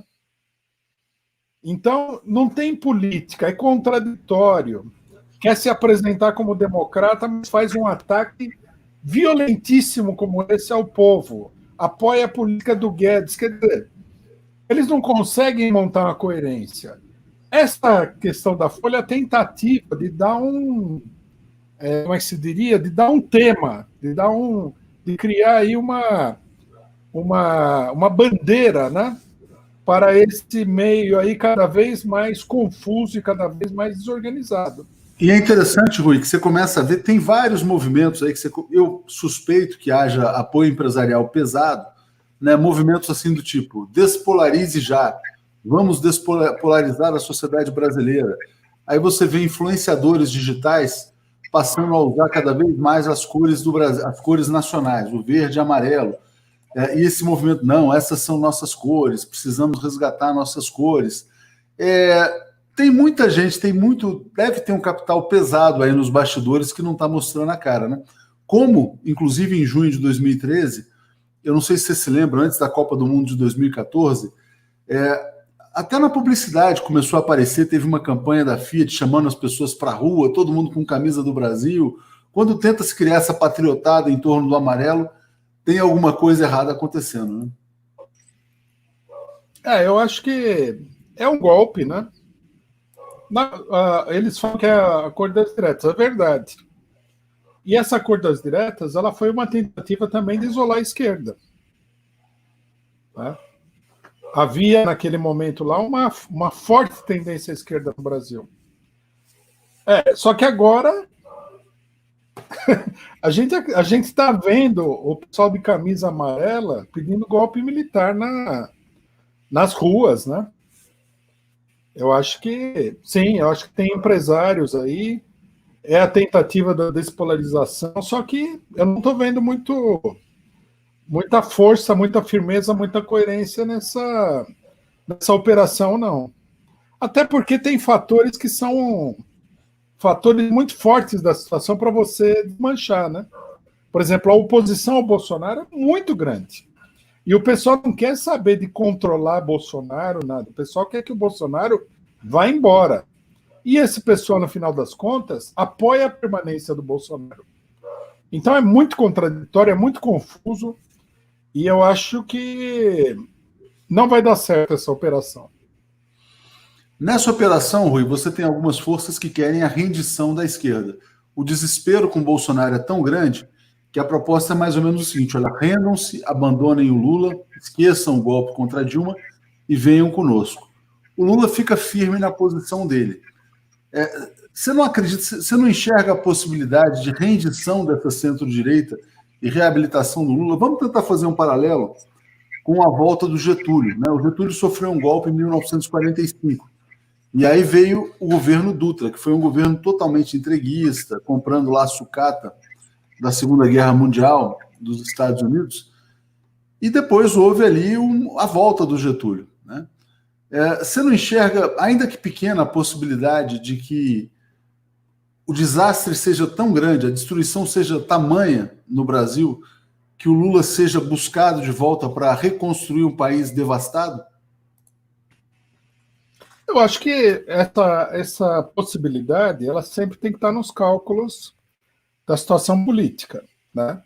Então, não tem política, é contraditório. Quer se apresentar como democrata, mas faz um ataque violentíssimo como esse ao povo. Apoia a política do Guedes. Quer dizer, eles não conseguem montar uma coerência. Essa questão da Folha é a tentativa de dar como é que se diria? De dar um tema, de criar aí uma bandeira, né, para esse meio aí cada vez mais confuso e cada vez mais desorganizado. E é interessante, Rui, que você começa a ver, tem vários movimentos aí que eu suspeito que haja apoio empresarial pesado, né, movimentos assim do tipo, despolarize já, vamos despolarizar a sociedade brasileira. Aí você vê influenciadores digitais passando a usar cada vez mais as cores do Brasil, as cores nacionais, o verde e amarelo. E esse movimento, não, essas são nossas cores, precisamos resgatar nossas cores. Tem muita gente, deve ter um capital pesado aí nos bastidores que não está mostrando a cara, né? Como, inclusive, em junho de 2013, eu não sei se você se lembra, antes da Copa do Mundo de 2014, até na publicidade começou a aparecer, teve uma campanha da Fiat chamando as pessoas para a rua, todo mundo com camisa do Brasil. Quando tenta se criar essa patriotada em torno do amarelo, tem alguma coisa errada acontecendo, né? Eu acho que é um golpe, né? Eles falam que é a cor das diretas, é verdade. E essa cor das diretas, ela foi uma tentativa também de isolar a esquerda. Né? Havia, naquele momento lá, uma forte tendência à esquerda no Brasil. Só que agora a gente está vendo o pessoal de camisa amarela pedindo golpe militar nas ruas, né? Eu acho que sim, eu acho que tem empresários aí, é a tentativa da despolarização, só que eu não estou vendo muita força, muita firmeza, muita coerência nessa operação, não. Até porque tem fatores que são fatores muito fortes da situação para você desmanchar, né? Por exemplo, a oposição ao Bolsonaro é muito grande. E o pessoal não quer saber de controlar Bolsonaro, nada. O pessoal quer que o Bolsonaro vá embora. E esse pessoal, no final das contas, apoia a permanência do Bolsonaro. Então é muito contraditório, é muito confuso, e eu acho que não vai dar certo essa operação. Nessa operação, Rui, você tem algumas forças que querem a rendição da esquerda. O desespero com o Bolsonaro é tão grande que a proposta é mais ou menos o seguinte: olha, rendam-se, abandonem o Lula, esqueçam o golpe contra a Dilma e venham conosco. O Lula fica firme na posição dele. Você não acredita, você não enxerga a possibilidade de rendição dessa centro-direita e reabilitação do Lula? Vamos tentar fazer um paralelo com a volta do Getúlio, né? O Getúlio sofreu um golpe em 1945. E aí veio o governo Dutra, que foi um governo totalmente entreguista, comprando lá a sucata da Segunda Guerra Mundial dos Estados Unidos. E depois houve ali a volta do Getúlio, né? Você não enxerga, ainda que pequena, a possibilidade de que o desastre seja tão grande, a destruição seja tamanha no Brasil, que o Lula seja buscado de volta para reconstruir um país devastado? Eu acho que essa possibilidade ela sempre tem que estar nos cálculos da situação política, né?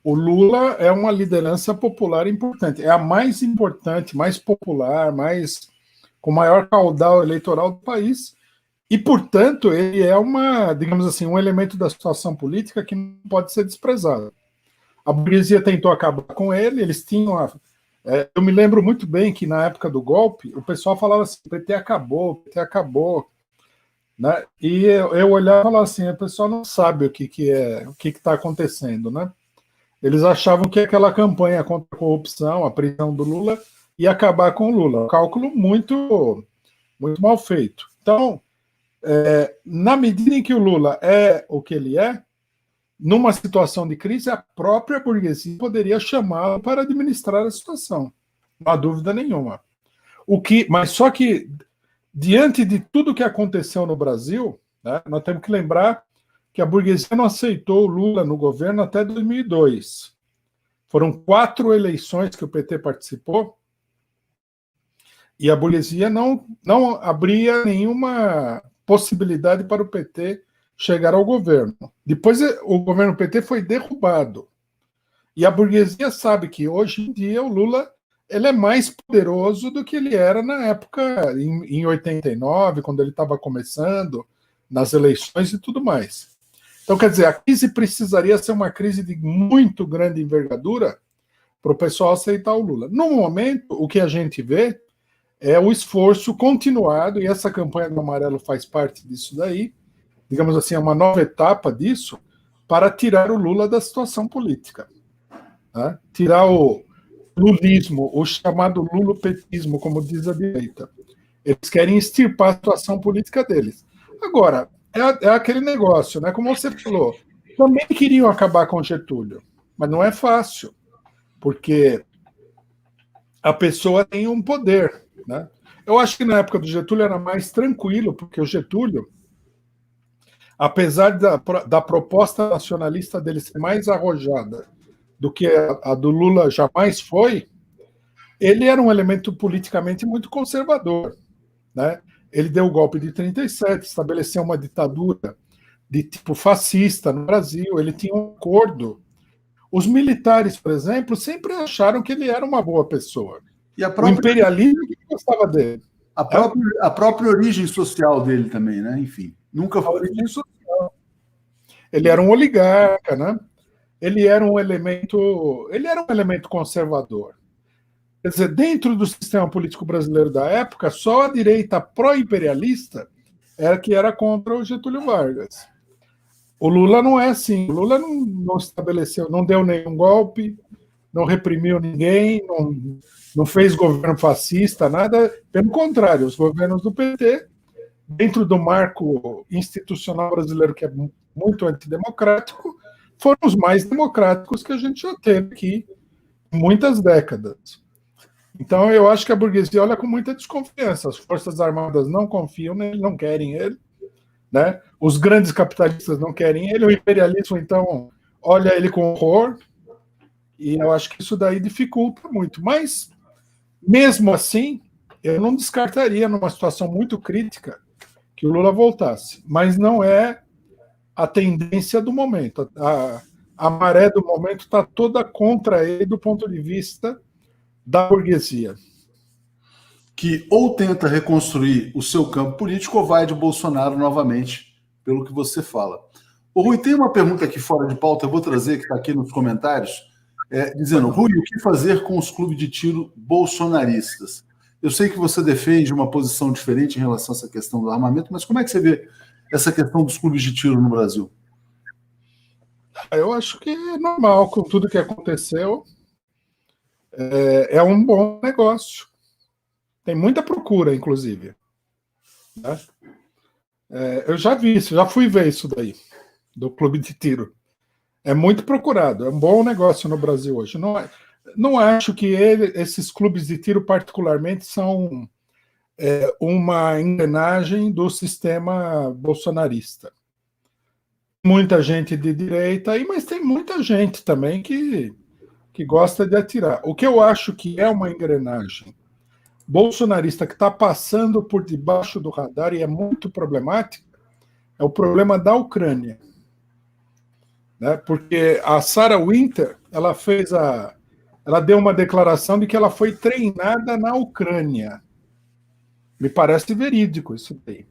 O Lula é uma liderança popular importante, é a mais importante, mais popular, com maior caudal eleitoral do país, e, portanto, ele é digamos assim, um elemento da situação política que não pode ser desprezado. A burguesia tentou acabar com ele, eles tinham eu me lembro muito bem que na época do golpe, o pessoal falava assim, o PT acabou, né? E eu olhava e falava assim, o pessoal não sabe o que está acontecendo, né? Eles achavam que aquela campanha contra a corrupção, a prisão do Lula, ia acabar com o Lula. Um cálculo muito, muito mal feito. Então, na medida em que o Lula é o que ele é, numa situação de crise, a própria burguesia poderia chamá-lo para administrar a situação. Não há dúvida nenhuma. Mas só que, diante de tudo que aconteceu no Brasil, né, nós temos que lembrar que a burguesia não aceitou o Lula no governo até 2002. Foram 4 eleições que o PT participou e a burguesia não abria nenhuma possibilidade para o PT chegar ao governo. Depois o governo PT foi derrubado. E a burguesia sabe que hoje em dia o Lula ele é mais poderoso do que ele era na época, em 89, quando ele estava começando, nas eleições e tudo mais. Então, quer dizer, a crise precisaria ser uma crise de muito grande envergadura para o pessoal aceitar o Lula. No momento, o que a gente vê é o esforço continuado, e essa campanha do Amarelo faz parte disso daí, digamos assim, é uma nova etapa disso, para tirar o Lula da situação política. Né? Tirar o lulismo, o chamado lulopetismo, como diz a direita. Eles querem extirpar a situação política deles. Agora, é aquele negócio, né? Como você falou, também queriam acabar com Getúlio, mas não é fácil, porque a pessoa tem um poder, né? Eu acho que na época do Getúlio era mais tranquilo, porque o Getúlio, apesar da proposta nacionalista dele ser mais arrojada do que a do Lula jamais foi, ele era um elemento politicamente muito conservador, né? Ele deu o golpe de 37, estabeleceu uma ditadura de tipo fascista no Brasil, ele tinha um acordo. Os militares, por exemplo, sempre acharam que ele era uma boa pessoa. E O imperialismo gostava dele. a própria origem social dele também, né? Enfim, nunca A origem social. Ele era um oligarca, né? Ele era um elemento conservador. Quer dizer, dentro do sistema político brasileiro da época, só a direita pró-imperialista era que era contra o Getúlio Vargas. O Lula não é assim. O Lula não estabeleceu, não deu nenhum golpe, não reprimiu ninguém, não fez governo fascista, nada. Pelo contrário, os governos do PT, dentro do marco institucional brasileiro, que é muito antidemocrático, foram os mais democráticos que a gente já teve aqui em muitas décadas. Então, eu acho que a burguesia olha com muita desconfiança. As Forças Armadas não confiam nele, não querem ele, né? Os grandes capitalistas não querem ele, o imperialismo, então, olha ele com horror, e eu acho que isso daí dificulta muito. Mas, mesmo assim, eu não descartaria, numa situação muito crítica, que o Lula voltasse. Mas não é a tendência do momento. A maré do momento está toda contra ele do ponto de vista da burguesia. Que ou tenta reconstruir o seu campo político ou vai de Bolsonaro novamente, pelo que você fala. O Rui, tem uma pergunta aqui fora de pauta, eu vou trazer, que está aqui nos comentários, dizendo: Rui, o que fazer com os clubes de tiro bolsonaristas? Eu sei que você defende uma posição diferente em relação a essa questão do armamento, mas como é que você vê essa questão dos clubes de tiro no Brasil? Eu acho que é normal, com tudo que aconteceu, é um bom negócio. Tem muita procura, inclusive. Né? Eu já vi isso, já fui ver isso daí, do clube de tiro. É muito procurado, é um bom negócio no Brasil hoje. Não acho que esses clubes de tiro, particularmente, são uma engrenagem do sistema bolsonarista. Muita gente de direita aí, mas tem muita gente também que gosta de atirar. O que eu acho que é uma engrenagem bolsonarista que está passando por debaixo do radar e é muito problemática é o problema da Ucrânia. Né? Porque a Sarah Winter, ela deu uma declaração de que ela foi treinada na Ucrânia. Me parece verídico isso daí.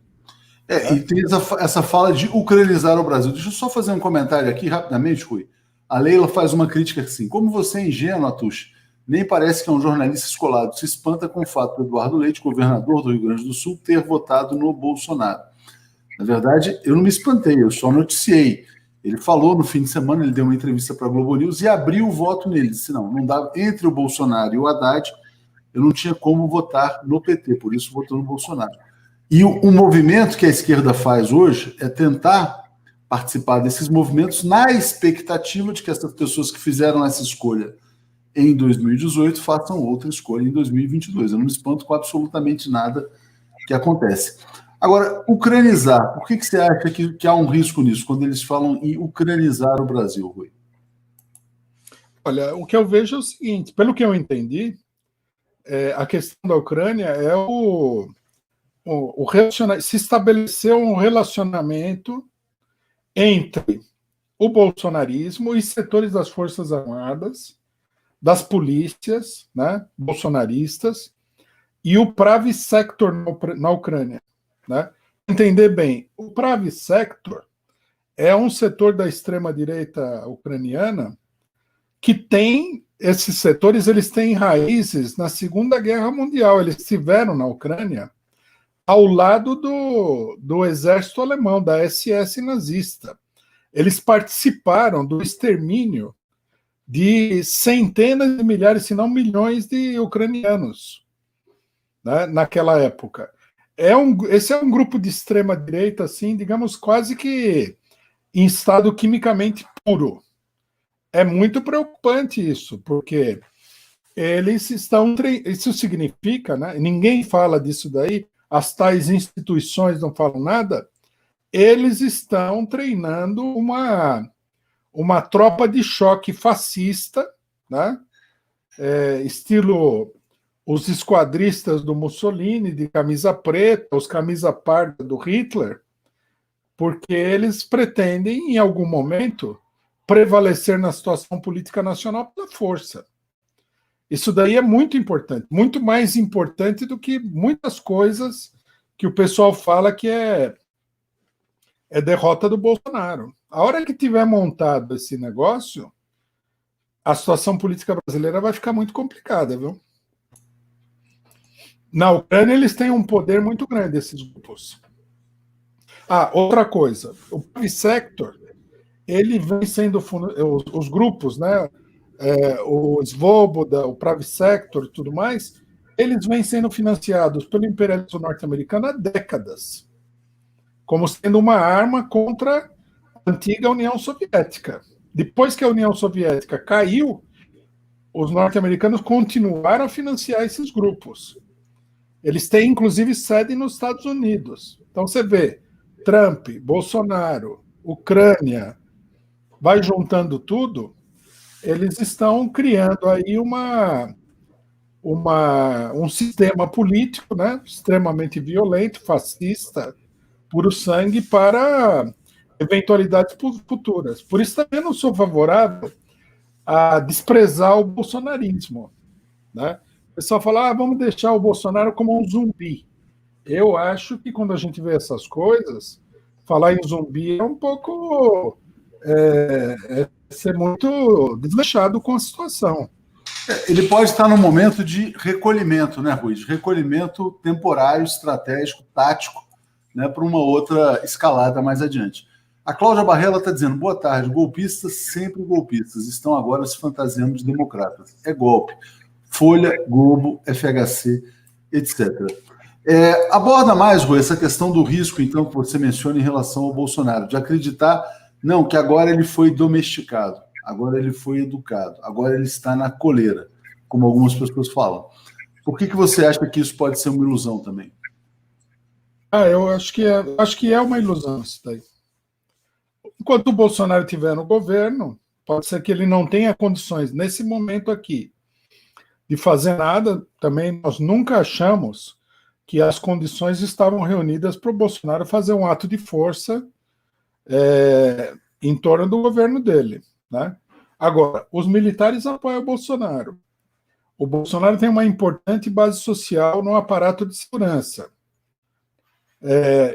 E tem essa fala de ucranizar o Brasil. Deixa eu só fazer um comentário aqui rapidamente, Rui. A Leila faz uma crítica assim: como você é ingênuo, Atush, nem parece que é um jornalista escolado. Se espanta com o fato do Eduardo Leite, governador do Rio Grande do Sul, ter votado no Bolsonaro. Na verdade, eu não me espantei, eu só noticiei. Ele falou no fim de semana, ele deu uma entrevista para a Globo News e abriu o voto nele. Disse: não dá, entre o Bolsonaro e o Haddad, eu não tinha como votar no PT, por isso votou no Bolsonaro. E o movimento que a esquerda faz hoje é tentar participar desses movimentos na expectativa de que essas pessoas que fizeram essa escolha em 2018 façam outra escolha em 2022. Eu não me espanto com absolutamente nada que acontece. Agora, ucranizar, por que você acha que há um risco nisso, quando eles falam em ucranizar o Brasil, Rui? Olha, o que eu vejo é o seguinte: pelo que eu entendi, a questão da Ucrânia é se estabeleceu um relacionamento entre o bolsonarismo e setores das Forças Armadas, das polícias, né, bolsonaristas, e o Pravi Sector na Ucrânia. Né? Entender bem, o Pravi Sector é um setor da extrema-direita ucraniana que tem, esses setores eles têm raízes na Segunda Guerra Mundial, eles estiveram na Ucrânia ao lado do exército alemão, da SS nazista. Eles participaram do extermínio de centenas de milhares, se não milhões de ucranianos, né, naquela época. esse é um grupo de extrema-direita, assim, digamos, quase que em estado quimicamente puro. É muito preocupante isso, porque eles estão. Isso significa, né? Ninguém fala disso daí, as tais instituições não falam nada. Eles estão treinando uma tropa de choque fascista, né? Estilo os esquadristas do Mussolini, de camisa preta, os camisa parda do Hitler, porque eles pretendem, em algum momento, prevalecer na situação política nacional pela força. Isso daí é muito importante, muito mais importante do que muitas coisas que o pessoal fala que é derrota do Bolsonaro. A hora que tiver montado esse negócio, a situação política brasileira vai ficar muito complicada, viu? Na Ucrânia, eles têm um poder muito grande, esses grupos. Outra coisa, o Private Sector, ele vem sendo, os grupos, né, o Svoboda, o Private Sector e tudo mais, eles vêm sendo financiados pelo imperialismo norte-americano há décadas, como sendo uma arma contra a antiga União Soviética. Depois que a União Soviética caiu, os norte-americanos continuaram a financiar esses grupos. Eles têm, inclusive, sede nos Estados Unidos. Então, você vê, Trump, Bolsonaro, Ucrânia, vai juntando tudo, eles estão criando aí um sistema político, né, extremamente violento, fascista, puro sangue, para eventualidades futuras. Por isso também não sou favorável a desprezar o bolsonarismo, né? O pessoal fala, vamos deixar o Bolsonaro como um zumbi. Eu acho que quando a gente vê essas coisas, falar em zumbi é um pouco ser muito desleixado com a situação. Ele pode estar num momento de recolhimento, né, Rui? De recolhimento temporário, estratégico, tático, né, para uma outra escalada mais adiante. A Cláudia Barrela está dizendo, boa tarde, golpistas sempre golpistas, estão agora se fantasiando de democratas. É golpe. Folha, Globo, FHC, etc. Aborda mais, Rui, essa questão do risco, então, que você menciona em relação ao Bolsonaro, de acreditar, não, que agora ele foi domesticado, agora ele foi educado, agora ele está na coleira, como algumas pessoas falam. Por que você acha que isso pode ser uma ilusão também? Eu acho que é uma ilusão isso daí. Enquanto o Bolsonaro estiver no governo, pode ser que ele não tenha condições, nesse momento aqui, de fazer nada. Também nós nunca achamos que as condições estavam reunidas para o Bolsonaro fazer um ato de força em torno do governo dele, né? Agora, os militares apoiam o Bolsonaro. O Bolsonaro tem uma importante base social no aparato de segurança.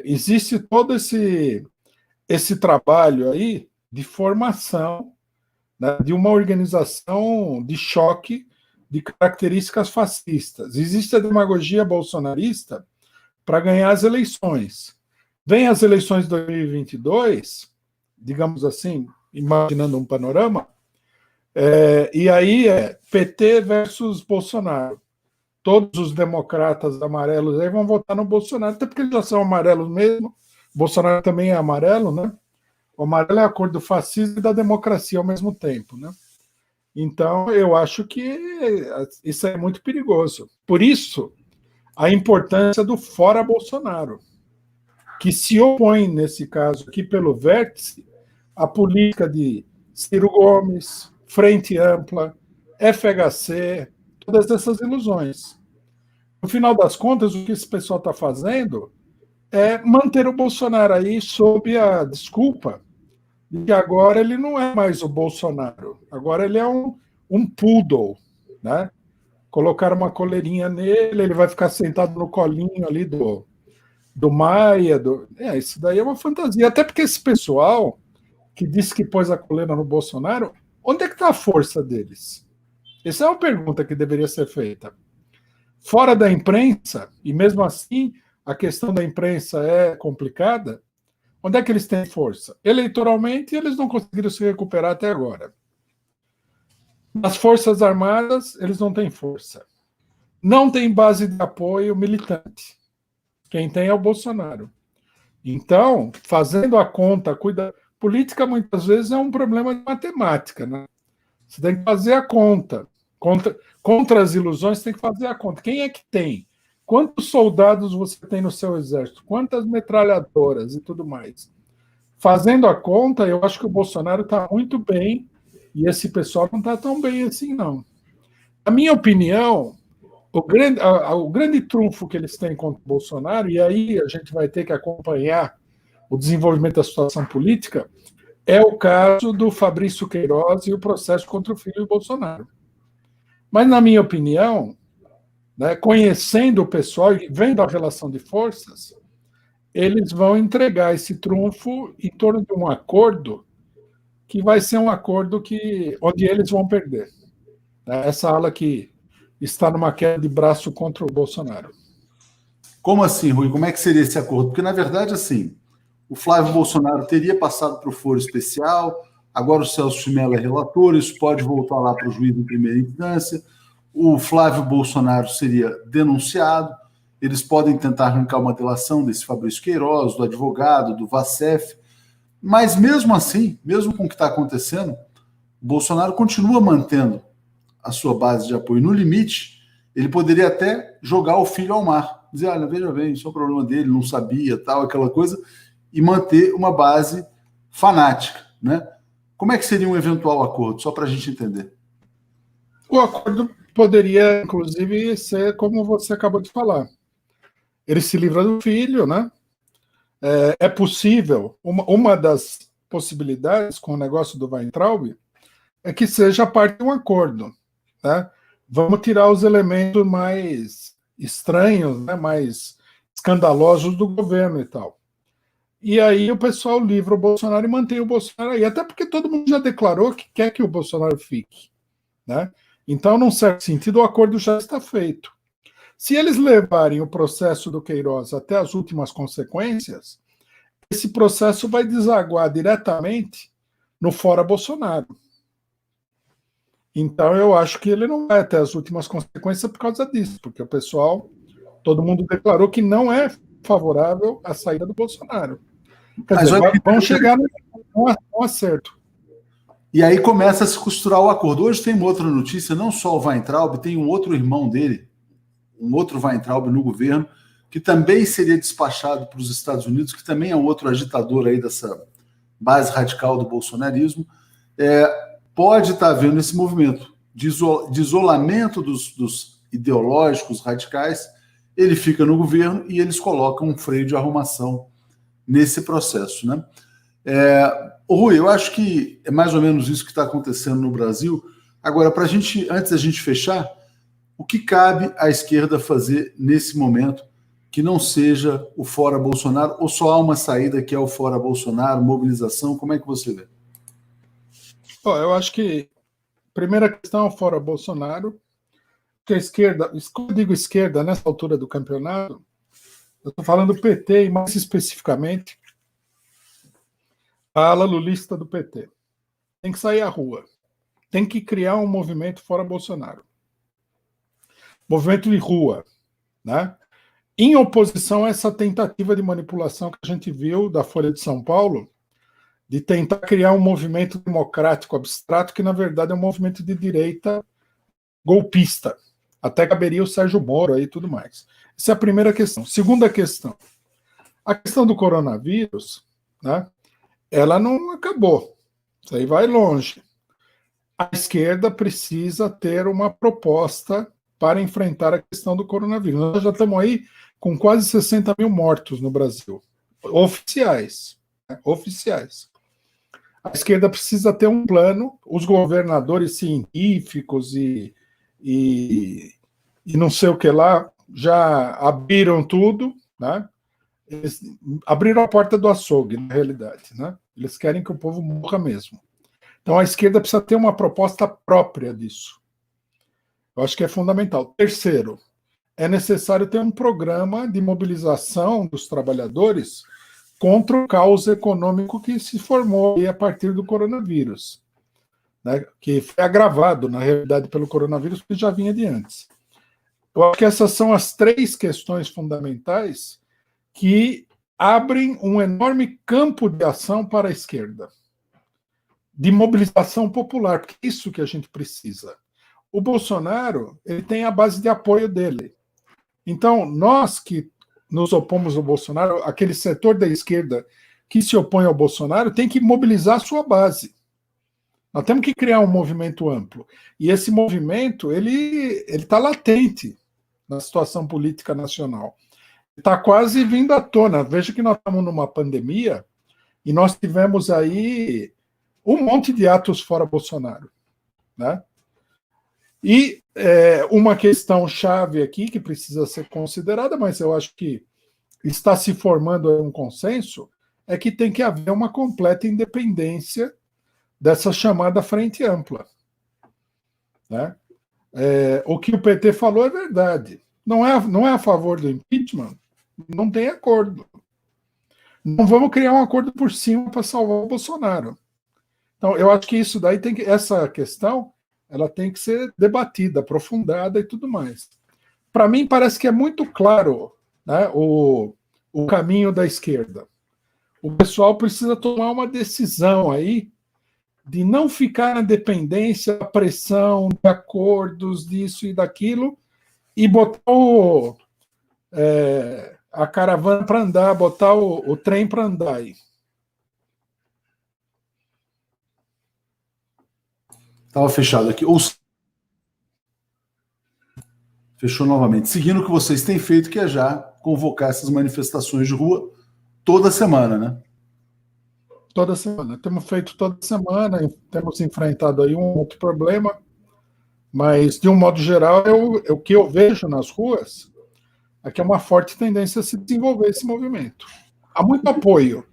Existe todo esse trabalho aí de formação, né, de uma organização de choque de características fascistas. Existe a demagogia bolsonarista para ganhar as eleições. Vem as eleições de 2022, digamos assim, imaginando um panorama, e aí PT versus Bolsonaro. Todos os democratas amarelos aí vão votar no Bolsonaro, até porque eles já são amarelos mesmo. Bolsonaro também é amarelo, né? O amarelo é a cor do fascismo e da democracia ao mesmo tempo, né? Então, eu acho que isso é muito perigoso. Por isso, a importância do fora Bolsonaro, que se opõe, nesse caso aqui, pelo vértice, à política de Ciro Gomes, Frente Ampla, FHC, todas essas ilusões. No final das contas, o que esse pessoal está fazendo é manter o Bolsonaro aí sob a desculpa de que agora ele não é mais o Bolsonaro, agora ele é um poodle, né? Colocaram uma coleirinha nele, ele vai ficar sentado no colinho ali do Maia. Isso daí é uma fantasia. Até porque esse pessoal que disse que pôs a coleira no Bolsonaro, onde é que está a força deles? Essa é uma pergunta que deveria ser feita. Fora da imprensa, e mesmo assim a questão da imprensa é complicada, onde é que eles têm força? Eleitoralmente, eles não conseguiram se recuperar até agora. Nas Forças Armadas, eles não têm força. Não tem base de apoio militante. Quem tem é o Bolsonaro. Então, fazendo a conta, política muitas vezes é um problema de matemática, né? Você tem que fazer a conta. Contra as ilusões, tem que fazer a conta. Quem é que tem? Quantos soldados você tem no seu exército? Quantas metralhadoras e tudo mais? Fazendo a conta, eu acho que o Bolsonaro está muito bem e esse pessoal não está tão bem assim, não. Na minha opinião, o grande trunfo que eles têm contra o Bolsonaro, e aí a gente vai ter que acompanhar o desenvolvimento da situação política, é o caso do Fabrício Queiroz e o processo contra o filho do Bolsonaro. Mas, na minha opinião, né, conhecendo o pessoal e vendo a relação de forças, eles vão entregar esse trunfo em torno de um acordo que vai ser um acordo onde eles vão perder. Essa ala que está numa queda de braço contra o Bolsonaro. Como assim, Rui? Como é que seria esse acordo? Porque, na verdade, assim, o Flávio Bolsonaro teria passado para o foro especial, agora o Celso de Mello é relator, isso pode voltar lá para o juiz em primeira instância, o Flávio Bolsonaro seria denunciado, eles podem tentar arrancar uma delação desse Fabrício Queiroz, do advogado, do Vacef, mas mesmo assim, mesmo com o que está acontecendo, o Bolsonaro continua mantendo a sua base de apoio. No limite, ele poderia até jogar o filho ao mar, dizer, olha, veja bem, isso é um problema dele, não sabia, tal, aquela coisa, e manter uma base fanática, né? Como é que seria um eventual acordo, só para a gente entender? O acordo poderia, inclusive, ser como você acabou de falar. Ele se livra do filho, né? É possível, uma das possibilidades com o negócio do Weintraub é que seja parte de um acordo, né? Vamos tirar os elementos mais estranhos, né? Mais escandalosos do governo e tal. E aí o pessoal livra o Bolsonaro e mantém o Bolsonaro aí, até porque todo mundo já declarou que quer que o Bolsonaro fique, né? Então, num certo sentido, o acordo já está feito. Se eles levarem o processo do Queiroz até as últimas consequências, esse processo vai desaguar diretamente no fora Bolsonaro. Então, eu acho que ele não vai até as últimas consequências por causa disso, porque o pessoal, todo mundo declarou que não é favorável à saída do Bolsonaro. Quer dizer, vão chegar num acerto. E aí começa a se costurar o acordo. Hoje tem uma outra notícia, não só o Weintraub, tem um outro irmão dele, um outro Weintraub no governo, que também seria despachado para os Estados Unidos, que também é um outro agitador aí dessa base radical do bolsonarismo. Pode estar havendo esse movimento de isolamento dos ideológicos radicais, ele fica no governo e eles colocam um freio de arrumação nesse processo, né? Rui, eu acho que é mais ou menos isso que está acontecendo no Brasil. Agora, antes da gente fechar, o que cabe à esquerda fazer nesse momento que não seja o fora Bolsonaro, ou só há uma saída que é o fora Bolsonaro, mobilização? Como é que você vê? Eu acho que a primeira questão é o fora Bolsonaro, que a esquerda, quando eu digo esquerda nessa altura do campeonato, eu estou falando do PT e mais especificamente a ala lulista do PT. Tem que sair à rua. Tem que criar um movimento fora Bolsonaro. Movimento de rua, né? Em oposição a essa tentativa de manipulação que a gente viu da Folha de São Paulo, de tentar criar um movimento democrático abstrato, que na verdade é um movimento de direita golpista. Até caberia o Sérgio Moro aí e tudo mais. Essa é a primeira questão. Segunda questão. A questão do coronavírus, né? Ela não acabou. Isso aí vai longe. A esquerda precisa ter uma proposta para enfrentar a questão do coronavírus. Nós já estamos aí com quase 60 mil mortos no Brasil. Oficiais. Né? Oficiais. A esquerda precisa ter um plano. Os governadores científicos e não sei o que lá já abriram tudo, né? Eles abriram a porta do açougue, na realidade, né? Eles querem que o povo morra mesmo. Então a esquerda precisa ter uma proposta própria disso. Eu acho que é fundamental. Terceiro, é necessário ter um programa de mobilização dos trabalhadores contra o caos econômico que se formou a partir do coronavírus, né? Que foi agravado, na realidade, pelo coronavírus, que já vinha de antes. Eu acho que essas são as três questões fundamentais que abrem um enorme campo de ação para a esquerda, de mobilização popular, porque é isso que a gente precisa. O Bolsonaro, ele tem a base de apoio dele. Então, nós que nos opomos ao Bolsonaro, aquele setor da esquerda que se opõe ao Bolsonaro, tem que mobilizar a sua base. Nós temos que criar um movimento amplo. E esse movimento, ele está latente na situação política nacional. Está quase vindo à tona. Veja que nós estamos numa pandemia e nós tivemos aí um monte de atos fora Bolsonaro, né? E uma questão chave aqui que precisa ser considerada, mas eu acho que está se formando um consenso, é que tem que haver uma completa independência dessa chamada frente ampla, né? O que o PT falou é verdade. Não é a favor do impeachment, não tem acordo. Não vamos criar um acordo por cima para salvar o Bolsonaro. Então, eu acho que isso daí essa questão, ela tem que ser debatida, aprofundada e tudo mais. Para mim, parece que é muito claro, né, o caminho da esquerda. O pessoal precisa tomar uma decisão aí de não ficar na dependência da pressão, de acordos, disso e daquilo, e botar a caravana para andar, botar o trem para andar aí. Estava fechado aqui. Fechou novamente. Seguindo o que vocês têm feito, que é já convocar essas manifestações de rua toda semana, né? Toda semana. Temos feito toda semana, temos enfrentado aí um outro problema, mas, de um modo geral, o que eu vejo nas ruas é que é uma forte tendência a se desenvolver esse movimento. Há muito apoio.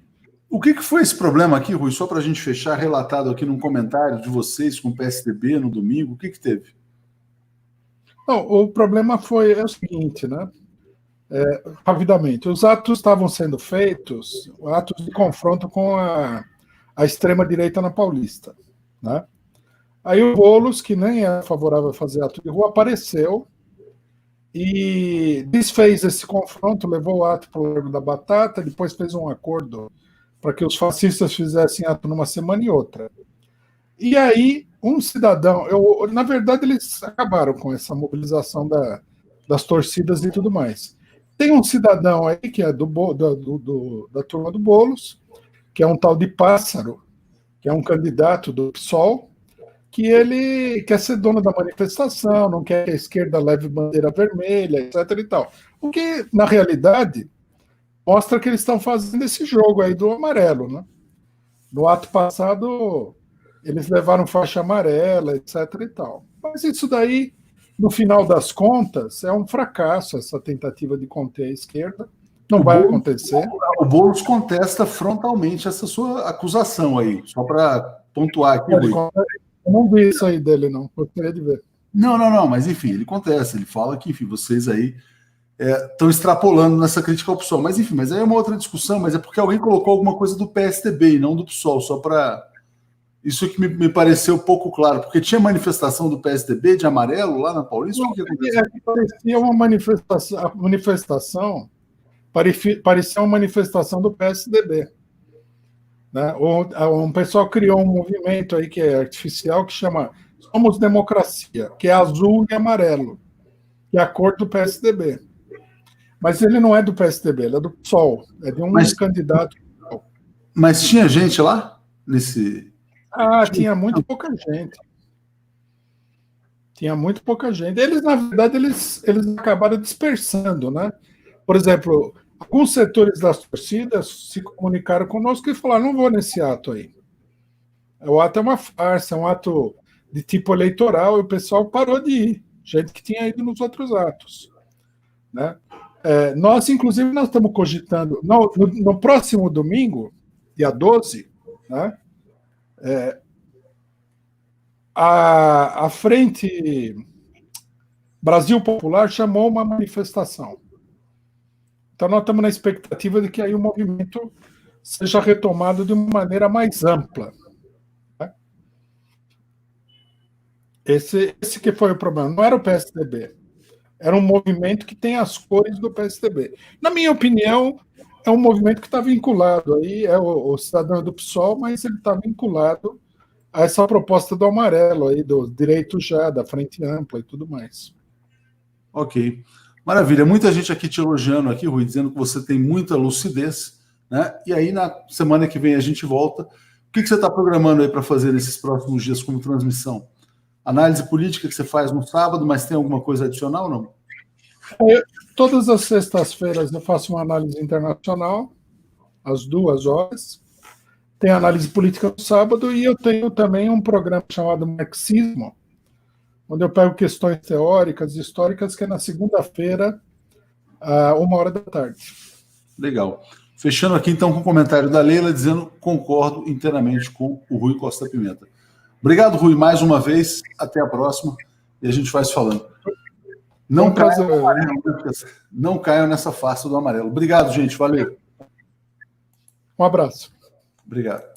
O que foi esse problema aqui, Rui? Só para a gente fechar, relatado aqui num comentário de vocês com o PSDB no domingo, o que teve? Não, o problema é o seguinte, né? Rapidamente, os atos estavam sendo feitos, atos de confronto com a extrema-direita na Paulista, né? Aí o Boulos, que nem é favorável a fazer ato de rua, apareceu e desfez esse confronto, levou o ato para o Largo da Batata, depois fez um acordo para que os fascistas fizessem ato numa semana e outra. E aí, um cidadão... na verdade, eles acabaram com essa mobilização das torcidas e tudo mais. Tem um cidadão aí que é da turma do Boulos, que é um tal de Pássaro, que é um candidato do PSOL, que ele quer ser dono da manifestação, não quer que a esquerda leve bandeira vermelha, etc. e tal. O que, na realidade, mostra que eles estão fazendo esse jogo aí do amarelo, né? No ato passado, eles levaram faixa amarela, etc. e tal. Mas isso daí, no final das contas, é um fracasso, essa tentativa de conter a esquerda. Não vai acontecer. O Boulos contesta frontalmente essa sua acusação aí, só para pontuar aqui. Eu não vi isso aí dele, não. Gostaria de ver. Não, mas enfim, ele contesta, ele fala que, enfim, vocês aí estão extrapolando nessa crítica ao PSOL. Mas, enfim, mas aí é uma outra discussão, mas é porque alguém colocou alguma coisa do PSDB e não do PSOL, só para... Isso que me pareceu pouco claro, porque tinha manifestação do PSDB de amarelo lá na Paulista? O que aconteceu? Parecia uma manifestação, parecia uma manifestação do PSDB. Né? Um pessoal criou um movimento aí que é artificial, que chama Somos Democracia, que é azul e amarelo, que é a cor do PSDB. Mas ele não é do PSDB, ele é do PSOL, é de um candidato. Mas tinha gente lá? Tinha muito pouca gente. Tinha muito pouca gente. Eles, na verdade, eles acabaram dispersando, né? Por exemplo, alguns setores das torcidas se comunicaram conosco e falaram: não vou nesse ato aí. O ato é uma farsa, é um ato de tipo eleitoral, e o pessoal parou de ir. Gente que tinha ido nos outros atos. Né? Nós, inclusive, nós estamos cogitando, no próximo domingo, dia 12, né? A Frente Brasil Popular chamou uma manifestação. Então, nós estamos na expectativa de que aí o movimento seja retomado de uma maneira mais ampla. Né? Esse que foi o problema. Não era o PSDB. era um movimento que tem as cores do PSDB. Na minha opinião, é um movimento que está vinculado aí, é o cidadão do PSOL, mas ele está vinculado a essa proposta do amarelo aí, do direito já, da frente ampla e tudo mais. Ok. Maravilha. Muita gente aqui te elogiando aqui, Rui, dizendo que você tem muita lucidez, né? E aí, na semana que vem, a gente volta. O que você está programando aí para fazer nesses próximos dias como transmissão? Análise política que você faz no sábado, mas tem alguma coisa adicional ou não? Todas as sextas-feiras eu faço uma análise internacional, às 2 horas. Tem análise política no sábado e eu tenho também um programa chamado Marxismo, onde eu pego questões teóricas e históricas, que é na segunda-feira, à 1h da tarde. Legal. Fechando aqui, então, com o comentário da Leila, dizendo concordo inteiramente com o Rui Costa Pimenta. Obrigado, Rui, mais uma vez. Até a próxima. E a gente vai se falando. Não caiam nessa farsa do amarelo. Obrigado, gente. Valeu. Um abraço. Obrigado.